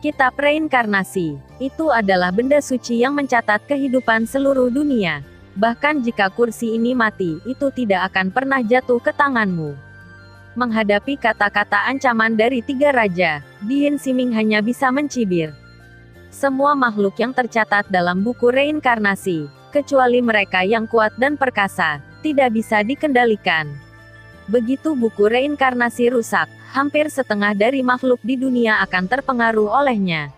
Kitab reinkarnasi, itu adalah benda suci yang mencatat kehidupan seluruh dunia. Bahkan jika kursi ini mati, itu tidak akan pernah jatuh ke tanganmu. Menghadapi kata-kata ancaman dari 3 raja, Dian Ximing hanya bisa mencibir. Semua makhluk yang tercatat dalam buku reinkarnasi, kecuali mereka yang kuat dan perkasa, tidak bisa dikendalikan. Begitu buku reinkarnasi rusak, hampir setengah dari makhluk di dunia akan terpengaruh olehnya.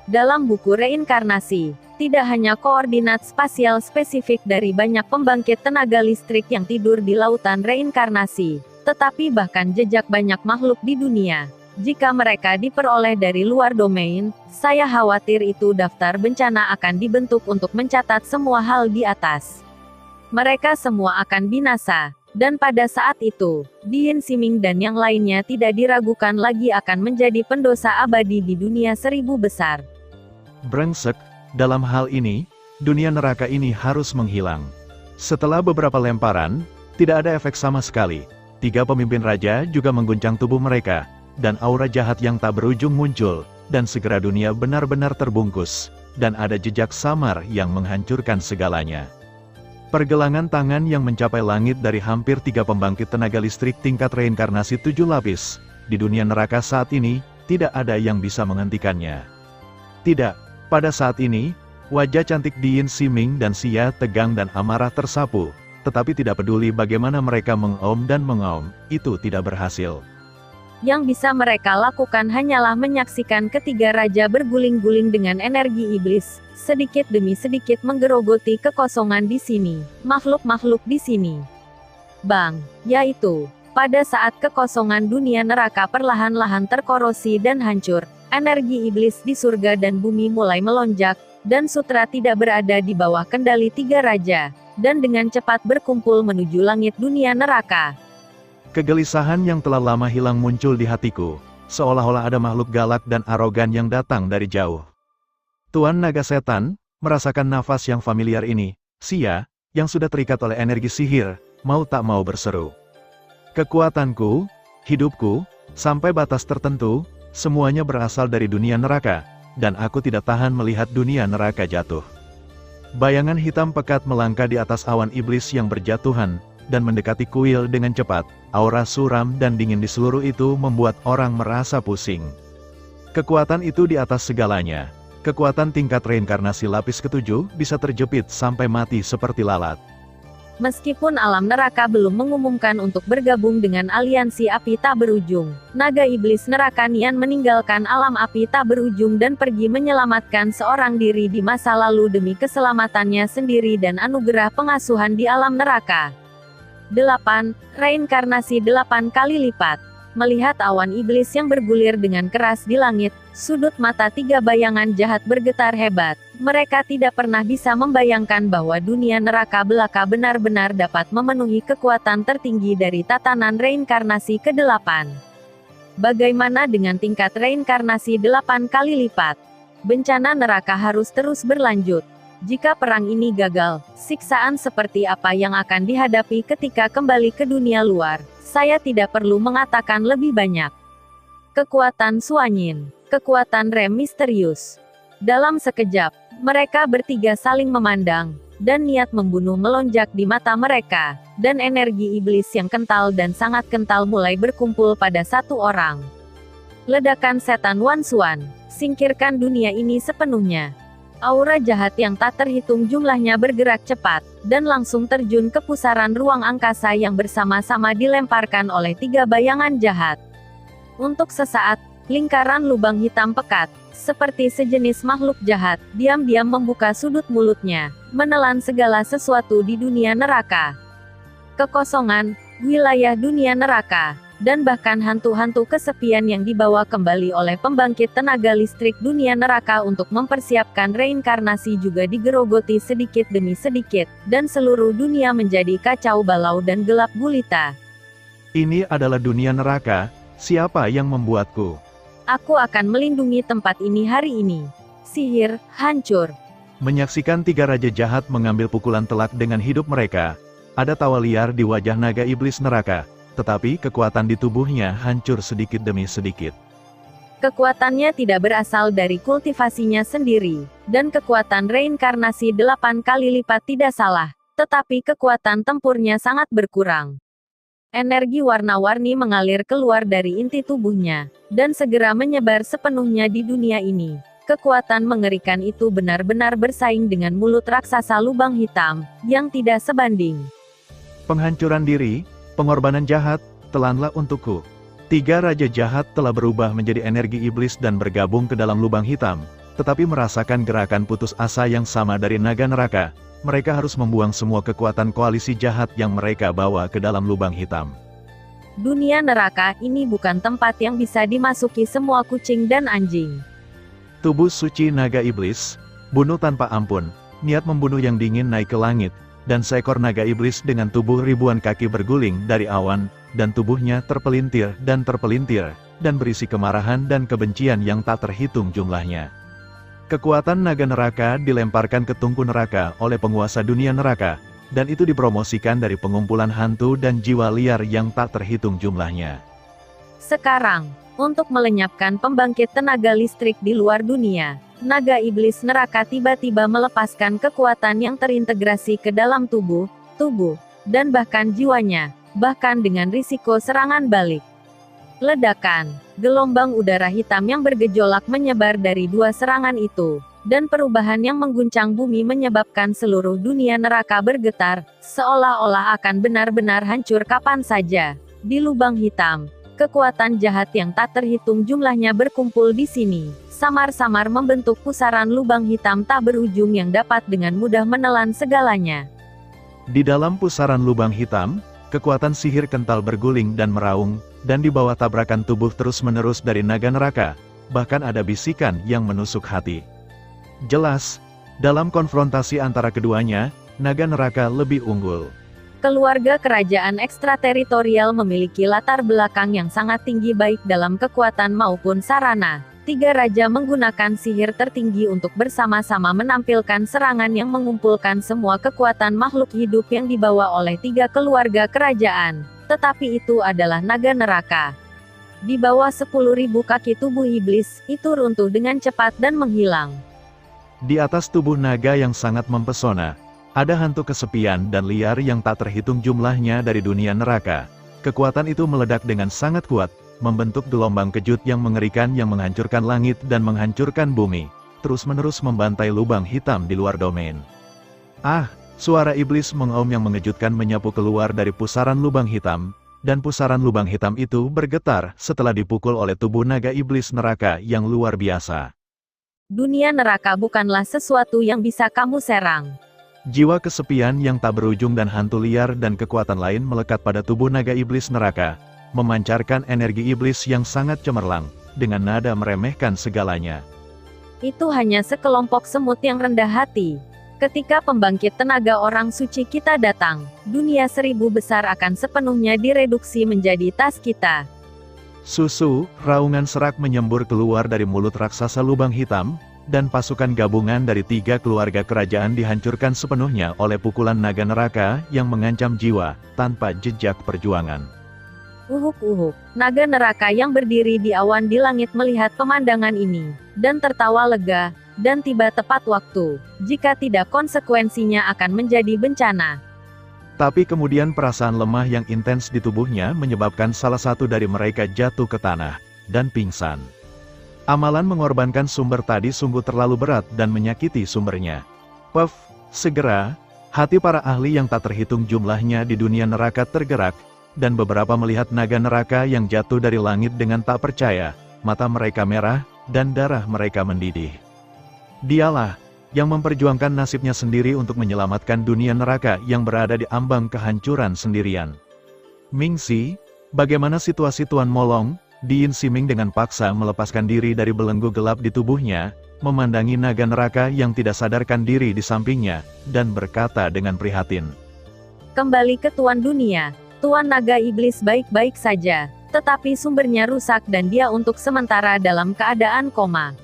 Dalam buku reinkarnasi, tidak hanya koordinat spasial spesifik dari banyak pembangkit tenaga listrik yang tidur di lautan reinkarnasi, tetapi bahkan jejak banyak makhluk di dunia. Jika mereka diperoleh dari luar domain, saya khawatir itu daftar bencana akan dibentuk untuk mencatat semua hal di atas. Mereka semua akan binasa, dan pada saat itu, Dian Ximing dan yang lainnya tidak diragukan lagi akan menjadi pendosa abadi di dunia 1000 besar. Brengsek, dalam hal ini, dunia neraka ini harus menghilang. Setelah beberapa lemparan, tidak ada efek sama sekali. 3 pemimpin raja juga mengguncang tubuh mereka, dan aura jahat yang tak berujung muncul, dan segera dunia benar-benar terbungkus, dan ada jejak samar yang menghancurkan segalanya. Pergelangan tangan yang mencapai langit dari hampir 3 pembangkit tenaga listrik tingkat reinkarnasi 7 lapis, di dunia neraka saat ini, tidak ada yang bisa menghentikannya. Tidak, pada saat ini, wajah cantik Dian Ximing dan Xia tegang dan amarah tersapu, tetapi tidak peduli bagaimana mereka mengaum dan mengaum, itu tidak berhasil. Yang bisa mereka lakukan hanyalah menyaksikan ketiga raja berguling-guling dengan energi iblis, sedikit demi sedikit menggerogoti kekosongan di sini, makhluk-makhluk di sini. Bang, yaitu, pada saat kekosongan dunia neraka perlahan-lahan terkorosi dan hancur, energi iblis di surga dan bumi mulai melonjak, dan sutra tidak berada di bawah kendali 3 raja, dan dengan cepat berkumpul menuju langit dunia neraka. Kegelisahan yang telah lama hilang muncul di hatiku, seolah-olah ada makhluk galak dan arogan yang datang dari jauh. Tuan Naga Setan, merasakan nafas yang familiar ini, Xia, yang sudah terikat oleh energi sihir, mau tak mau berseru. Kekuatanku, hidupku, sampai batas tertentu, Semuanya berasal dari dunia neraka, dan aku tidak tahan melihat dunia neraka jatuh. Bayangan hitam pekat melangkah di atas awan iblis yang berjatuhan, dan mendekati kuil dengan cepat. Aura suram dan dingin di seluruh itu membuat orang merasa pusing. Kekuatan itu di atas segalanya. Kekuatan tingkat reinkarnasi lapis ketujuh bisa terjepit sampai mati seperti lalat. Meskipun alam neraka belum mengumumkan untuk bergabung dengan aliansi api tak berujung, naga iblis neraka Nian meninggalkan alam api tak berujung dan pergi menyelamatkan seorang diri di masa lalu demi keselamatannya sendiri dan anugerah pengasuhan di alam neraka. 8. Reinkarnasi 8 kali lipat. Melihat awan iblis yang bergulir dengan keras di langit, sudut mata tiga bayangan jahat bergetar hebat. Mereka tidak pernah bisa membayangkan bahwa dunia neraka belaka benar-benar dapat memenuhi kekuatan tertinggi dari tatanan reinkarnasi ke-8. Bagaimana dengan tingkat reinkarnasi 8 kali lipat? Bencana neraka harus terus berlanjut. Jika perang ini gagal, siksaan seperti apa yang akan dihadapi ketika kembali ke dunia luar? Saya tidak perlu mengatakan lebih banyak. Kekuatan Suanyin, kekuatan rem misterius. Dalam sekejap, mereka bertiga saling memandang, dan niat membunuh melonjak di mata mereka, dan energi iblis yang kental dan sangat kental mulai berkumpul pada satu orang. Ledakan setan Wan Xuan, singkirkan dunia ini sepenuhnya. Aura jahat yang tak terhitung jumlahnya bergerak cepat, dan langsung terjun ke pusaran ruang angkasa yang bersama-sama dilemparkan oleh tiga bayangan jahat. Untuk sesaat, lingkaran lubang hitam pekat, seperti sejenis makhluk jahat, diam-diam membuka sudut mulutnya, menelan segala sesuatu di dunia neraka. Kekosongan, wilayah dunia neraka, dan bahkan hantu-hantu kesepian yang dibawa kembali oleh pembangkit tenaga listrik dunia neraka untuk mempersiapkan reinkarnasi juga digerogoti sedikit demi sedikit, dan seluruh dunia menjadi kacau balau dan gelap gulita. Ini adalah dunia neraka, siapa yang membuatku? Aku akan melindungi tempat ini hari ini. Sihir, hancur. Menyaksikan tiga raja jahat mengambil pukulan telak dengan hidup mereka, ada tawa liar di wajah naga iblis neraka. Tetapi kekuatan di tubuhnya hancur sedikit demi sedikit. Kekuatannya tidak berasal dari kultivasinya sendiri, dan kekuatan reinkarnasi 8 kali lipat tidak salah, tetapi kekuatan tempurnya sangat berkurang. Energi warna-warni mengalir keluar dari inti tubuhnya, dan segera menyebar sepenuhnya di dunia ini. Kekuatan mengerikan itu benar-benar bersaing dengan mulut raksasa lubang hitam, yang tidak sebanding. Penghancuran diri, pengorbanan jahat, telanlah untukku. Tiga raja jahat telah berubah menjadi energi iblis dan bergabung ke dalam lubang hitam, tetapi merasakan gerakan putus asa yang sama dari naga neraka. Mereka harus membuang semua kekuatan koalisi jahat yang mereka bawa ke dalam lubang hitam. Dunia neraka ini bukan tempat yang bisa dimasuki semua kucing dan anjing. Tubuh suci naga iblis, bunuh tanpa ampun, niat membunuh yang dingin naik ke langit, dan seekor naga iblis dengan tubuh ribuan kaki berguling dari awan, dan tubuhnya terpelintir, dan berisi kemarahan dan kebencian yang tak terhitung jumlahnya. Kekuatan naga neraka dilemparkan ke tungku neraka oleh penguasa dunia neraka, dan itu dipromosikan dari pengumpulan hantu dan jiwa liar yang tak terhitung jumlahnya. Sekarang, untuk melenyapkan pembangkit tenaga listrik di luar dunia, naga iblis neraka tiba-tiba melepaskan kekuatan yang terintegrasi ke dalam tubuh, dan bahkan jiwanya, bahkan dengan risiko serangan balik. Ledakan, gelombang udara hitam yang bergejolak menyebar dari dua serangan itu, dan perubahan yang mengguncang bumi menyebabkan seluruh dunia neraka bergetar, seolah-olah akan benar-benar hancur kapan saja. Di lubang hitam, kekuatan jahat yang tak terhitung jumlahnya berkumpul di sini, samar-samar membentuk pusaran lubang hitam tak berujung yang dapat dengan mudah menelan segalanya. Di dalam pusaran lubang hitam, kekuatan sihir kental berguling dan meraung, dan di bawah tabrakan tubuh terus-menerus dari naga neraka, bahkan ada bisikan yang menusuk hati. Jelas, dalam konfrontasi antara keduanya, naga neraka lebih unggul. Keluarga kerajaan ekstrateritorial memiliki latar belakang yang sangat tinggi baik dalam kekuatan maupun sarana. Tiga raja menggunakan sihir tertinggi untuk bersama-sama menampilkan serangan yang mengumpulkan semua kekuatan makhluk hidup yang dibawa oleh tiga keluarga kerajaan. Tetapi itu adalah naga neraka. Di bawah 10.000 kaki tubuh iblis, itu runtuh dengan cepat dan menghilang. Di atas tubuh naga yang sangat mempesona, ada hantu kesepian dan liar yang tak terhitung jumlahnya dari dunia neraka. Kekuatan itu meledak dengan sangat kuat, membentuk gelombang kejut yang mengerikan yang menghancurkan langit dan menghancurkan bumi, terus-menerus membantai lubang hitam di luar domain. Ah, suara iblis mengaum yang mengejutkan menyapu keluar dari pusaran lubang hitam, dan pusaran lubang hitam itu bergetar setelah dipukul oleh tubuh naga iblis neraka yang luar biasa. Dunia neraka bukanlah sesuatu yang bisa kamu serang. Jiwa kesepian yang tak berujung dan hantu liar dan kekuatan lain melekat pada tubuh naga iblis neraka, memancarkan energi iblis yang sangat cemerlang, dengan nada meremehkan segalanya. Itu hanya sekelompok semut yang rendah hati. Ketika pembangkit tenaga orang suci kita datang, dunia 1000 besar akan sepenuhnya direduksi menjadi tas kita. Susu, raungan serak menyembur keluar dari mulut raksasa lubang hitam, dan pasukan gabungan dari 3 keluarga kerajaan dihancurkan sepenuhnya oleh pukulan naga neraka yang mengancam jiwa, tanpa jejak perjuangan. Uhuk-uhuk, naga neraka yang berdiri di awan di langit melihat pemandangan ini, dan tertawa lega, dan tiba tepat waktu. Jika tidak, konsekuensinya akan menjadi bencana. Tapi kemudian perasaan lemah yang intens di tubuhnya menyebabkan salah satu dari mereka jatuh ke tanah, dan pingsan. Amalan mengorbankan sumber tadi sungguh terlalu berat dan menyakiti sumbernya. Puff, segera, hati para ahli yang tak terhitung jumlahnya di dunia neraka tergerak, dan beberapa melihat naga neraka yang jatuh dari langit dengan tak percaya, mata mereka merah, dan darah mereka mendidih. Dialah yang memperjuangkan nasibnya sendiri untuk menyelamatkan dunia neraka yang berada di ambang kehancuran sendirian. Mingxi, bagaimana situasi Tuan Molong? Diin Siming dengan paksa melepaskan diri dari belenggu gelap di tubuhnya, memandangi naga neraka yang tidak sadarkan diri di sampingnya, dan berkata dengan prihatin. Kembali ke Tuan Dunia, Tuan Naga Iblis baik-baik saja, tetapi sumbernya rusak dan dia untuk sementara dalam keadaan koma.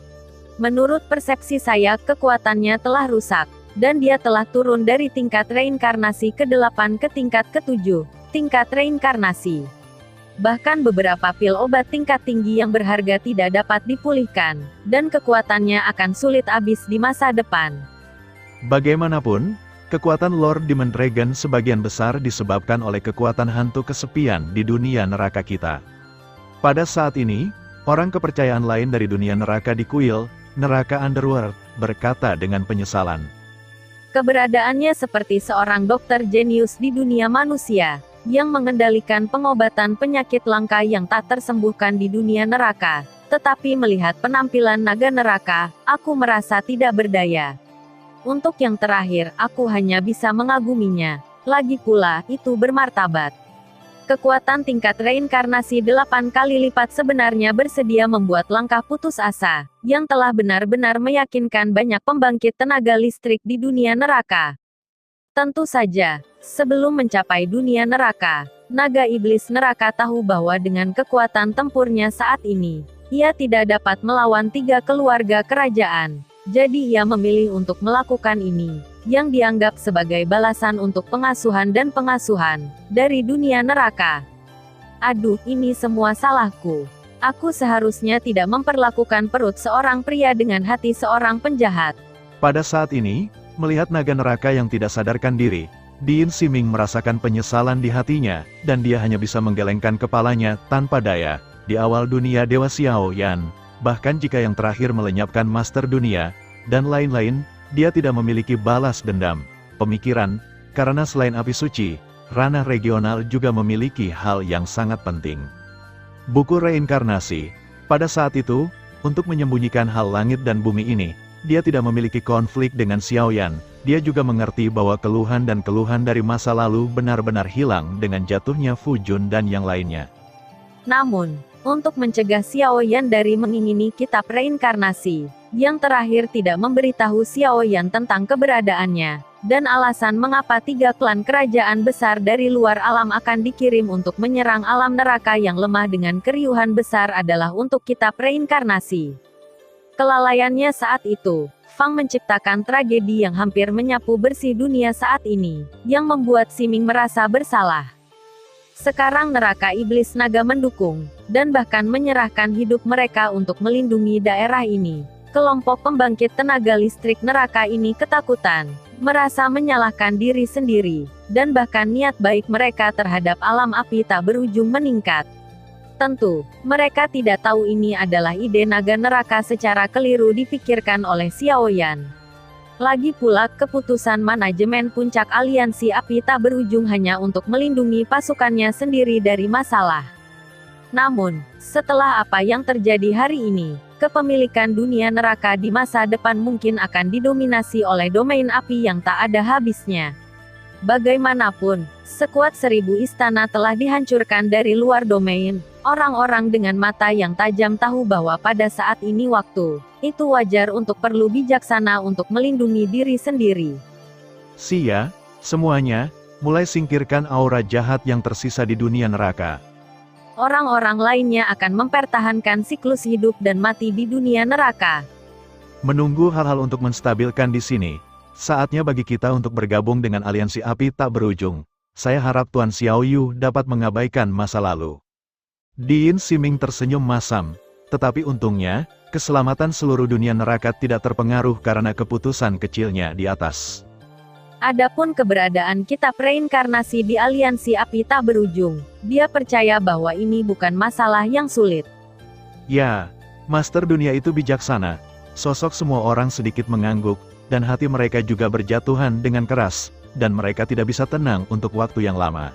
Menurut persepsi saya, kekuatannya telah rusak, dan dia telah turun dari tingkat reinkarnasi ke-8 ke tingkat ke-7, tingkat reinkarnasi. Bahkan beberapa pil obat tingkat tinggi yang berharga tidak dapat dipulihkan, dan kekuatannya akan sulit habis di masa depan. Bagaimanapun, kekuatan Lord Demon Dragon sebagian besar disebabkan oleh kekuatan hantu kesepian di dunia neraka kita. Pada saat ini, orang kepercayaan lain dari dunia neraka di kuil, neraka Underworld, berkata dengan penyesalan. Keberadaannya seperti seorang dokter jenius di dunia manusia, yang mengendalikan pengobatan penyakit langka yang tak tersembuhkan di dunia neraka. Tetapi melihat penampilan naga neraka, aku merasa tidak berdaya. Untuk yang terakhir, aku hanya bisa mengaguminya. Lagi pula, itu bermartabat. Kekuatan tingkat reinkarnasi 8 kali lipat sebenarnya bersedia membuat langkah putus asa, yang telah benar-benar meyakinkan banyak pembangkit tenaga listrik di dunia neraka. Tentu saja, sebelum mencapai dunia neraka, naga iblis neraka tahu bahwa dengan kekuatan tempurnya saat ini, ia tidak dapat melawan 3 keluarga kerajaan. Jadi ia memilih untuk melakukan ini, yang dianggap sebagai balasan untuk pengasuhan dan pengasuhan dari dunia neraka. Aduh, ini semua salahku. Aku seharusnya tidak memperlakukan perut seorang pria dengan hati seorang penjahat. Pada saat ini, melihat naga neraka yang tidak sadarkan diri, Diin Siming merasakan penyesalan di hatinya, dan dia hanya bisa menggelengkan kepalanya tanpa daya. Di awal dunia Dewa Xiao Yan, bahkan jika yang terakhir melenyapkan Master Dunia, dan lain-lain, dia tidak memiliki balas dendam, pemikiran, karena selain api suci, ranah regional juga memiliki hal yang sangat penting. Buku reinkarnasi. Pada saat itu, untuk menyembunyikan hal langit dan bumi ini, dia tidak memiliki konflik dengan Xiaoyan. Dia juga mengerti bahwa keluhan dan keluhan dari masa lalu benar-benar hilang dengan jatuhnya Fu Jun dan yang lainnya. Namun, untuk mencegah Xiaoyan dari mengingini kitab reinkarnasi, yang terakhir tidak memberitahu Xiaoyan tentang keberadaannya, dan alasan mengapa 3 klan kerajaan besar dari luar alam akan dikirim untuk menyerang alam neraka yang lemah dengan keriuhan besar adalah untuk kitab reinkarnasi. Kelalaiannya saat itu, Fang menciptakan tragedi yang hampir menyapu bersih dunia saat ini, yang membuat Siming merasa bersalah. Sekarang neraka iblis naga mendukung, dan bahkan menyerahkan hidup mereka untuk melindungi daerah ini. Kelompok pembangkit tenaga listrik neraka ini ketakutan, merasa menyalahkan diri sendiri, dan bahkan niat baik mereka terhadap alam api tak berujung meningkat. Tentu, mereka tidak tahu ini adalah ide naga neraka secara keliru dipikirkan oleh Xiao Yan. Lagi pula, keputusan manajemen puncak aliansi api tak berujung hanya untuk melindungi pasukannya sendiri dari masalah. Namun, setelah apa yang terjadi hari ini, kepemilikan dunia neraka di masa depan mungkin akan didominasi oleh domain api yang tak ada habisnya. Bagaimanapun, sekuat 1000 istana telah dihancurkan dari luar domain. Orang-orang dengan mata yang tajam tahu bahwa pada saat ini waktu itu wajar untuk perlu bijaksana untuk melindungi diri sendiri. Sia, semuanya, mulai singkirkan aura jahat yang tersisa di dunia neraka. Orang-orang lainnya akan mempertahankan siklus hidup dan mati di dunia neraka. Menunggu hal-hal untuk menstabilkan di sini. Saatnya bagi kita untuk bergabung dengan aliansi api tak berujung. Saya harap Tuan Xiao Yu dapat mengabaikan masa lalu. Diin Siming tersenyum masam. Tetapi untungnya, keselamatan seluruh dunia neraka tidak terpengaruh karena keputusan kecilnya di atas. Adapun keberadaan kitab reinkarnasi di aliansi api tak berujung, dia percaya bahwa ini bukan masalah yang sulit. Ya, Master dunia itu bijaksana. Sosok semua orang sedikit mengangguk, dan hati mereka juga berjatuhan dengan keras, dan mereka tidak bisa tenang untuk waktu yang lama.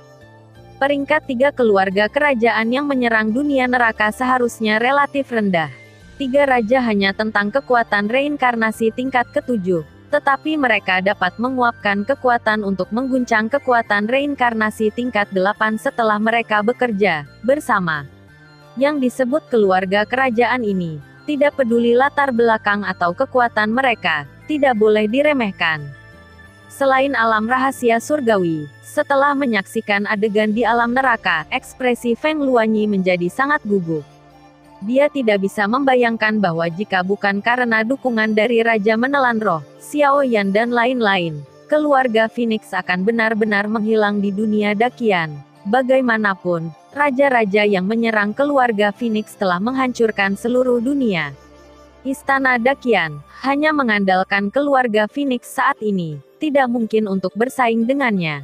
Peringkat 3 keluarga kerajaan yang menyerang dunia neraka seharusnya relatif rendah. 3 raja hanya tentang kekuatan reinkarnasi tingkat ke-7. Tetapi mereka dapat menguapkan kekuatan untuk mengguncang kekuatan reinkarnasi tingkat 8 setelah mereka bekerja bersama. Yang disebut keluarga kerajaan ini, tidak peduli latar belakang atau kekuatan mereka, tidak boleh diremehkan. Selain alam rahasia surgawi, setelah menyaksikan adegan di alam neraka, ekspresi Feng Luanyi menjadi sangat gugup. Dia tidak bisa membayangkan bahwa jika bukan karena dukungan dari Raja Menelan Roh, Xiao Yan dan lain-lain, keluarga Phoenix akan benar-benar menghilang di dunia dakian. Bagaimanapun, raja-raja yang menyerang keluarga Phoenix telah menghancurkan seluruh dunia. Istana dakian hanya mengandalkan keluarga Phoenix saat ini, tidak mungkin untuk bersaing dengannya.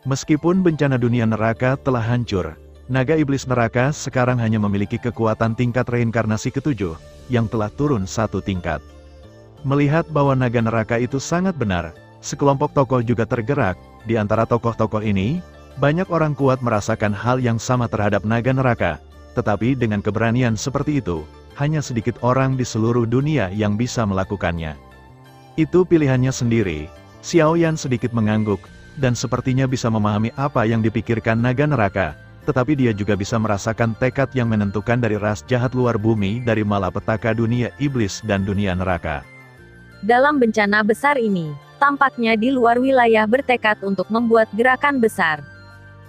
Meskipun bencana dunia neraka telah hancur, naga iblis neraka sekarang hanya memiliki kekuatan tingkat reinkarnasi ke-7, yang telah turun 1 tingkat. Melihat bahwa naga neraka itu sangat benar, sekelompok tokoh juga tergerak. Di antara tokoh-tokoh ini, banyak orang kuat merasakan hal yang sama terhadap naga neraka. Tetapi dengan keberanian seperti itu, hanya sedikit orang di seluruh dunia yang bisa melakukannya. Itu pilihannya sendiri. Xiao Yan sedikit mengangguk, dan sepertinya bisa memahami apa yang dipikirkan naga neraka. Tetapi dia juga bisa merasakan tekad yang menentukan dari ras jahat luar bumi dari malapetaka dunia iblis dan dunia neraka. Dalam bencana besar ini, tampaknya di luar wilayah bertekad untuk membuat gerakan besar.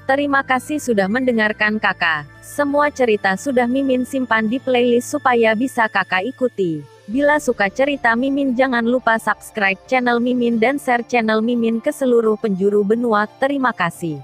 Terima kasih sudah mendengarkan kakak. Semua cerita sudah Mimin simpan di playlist supaya bisa kakak ikuti. Bila suka cerita Mimin jangan lupa subscribe channel Mimin dan share channel Mimin ke seluruh penjuru benua. Terima kasih.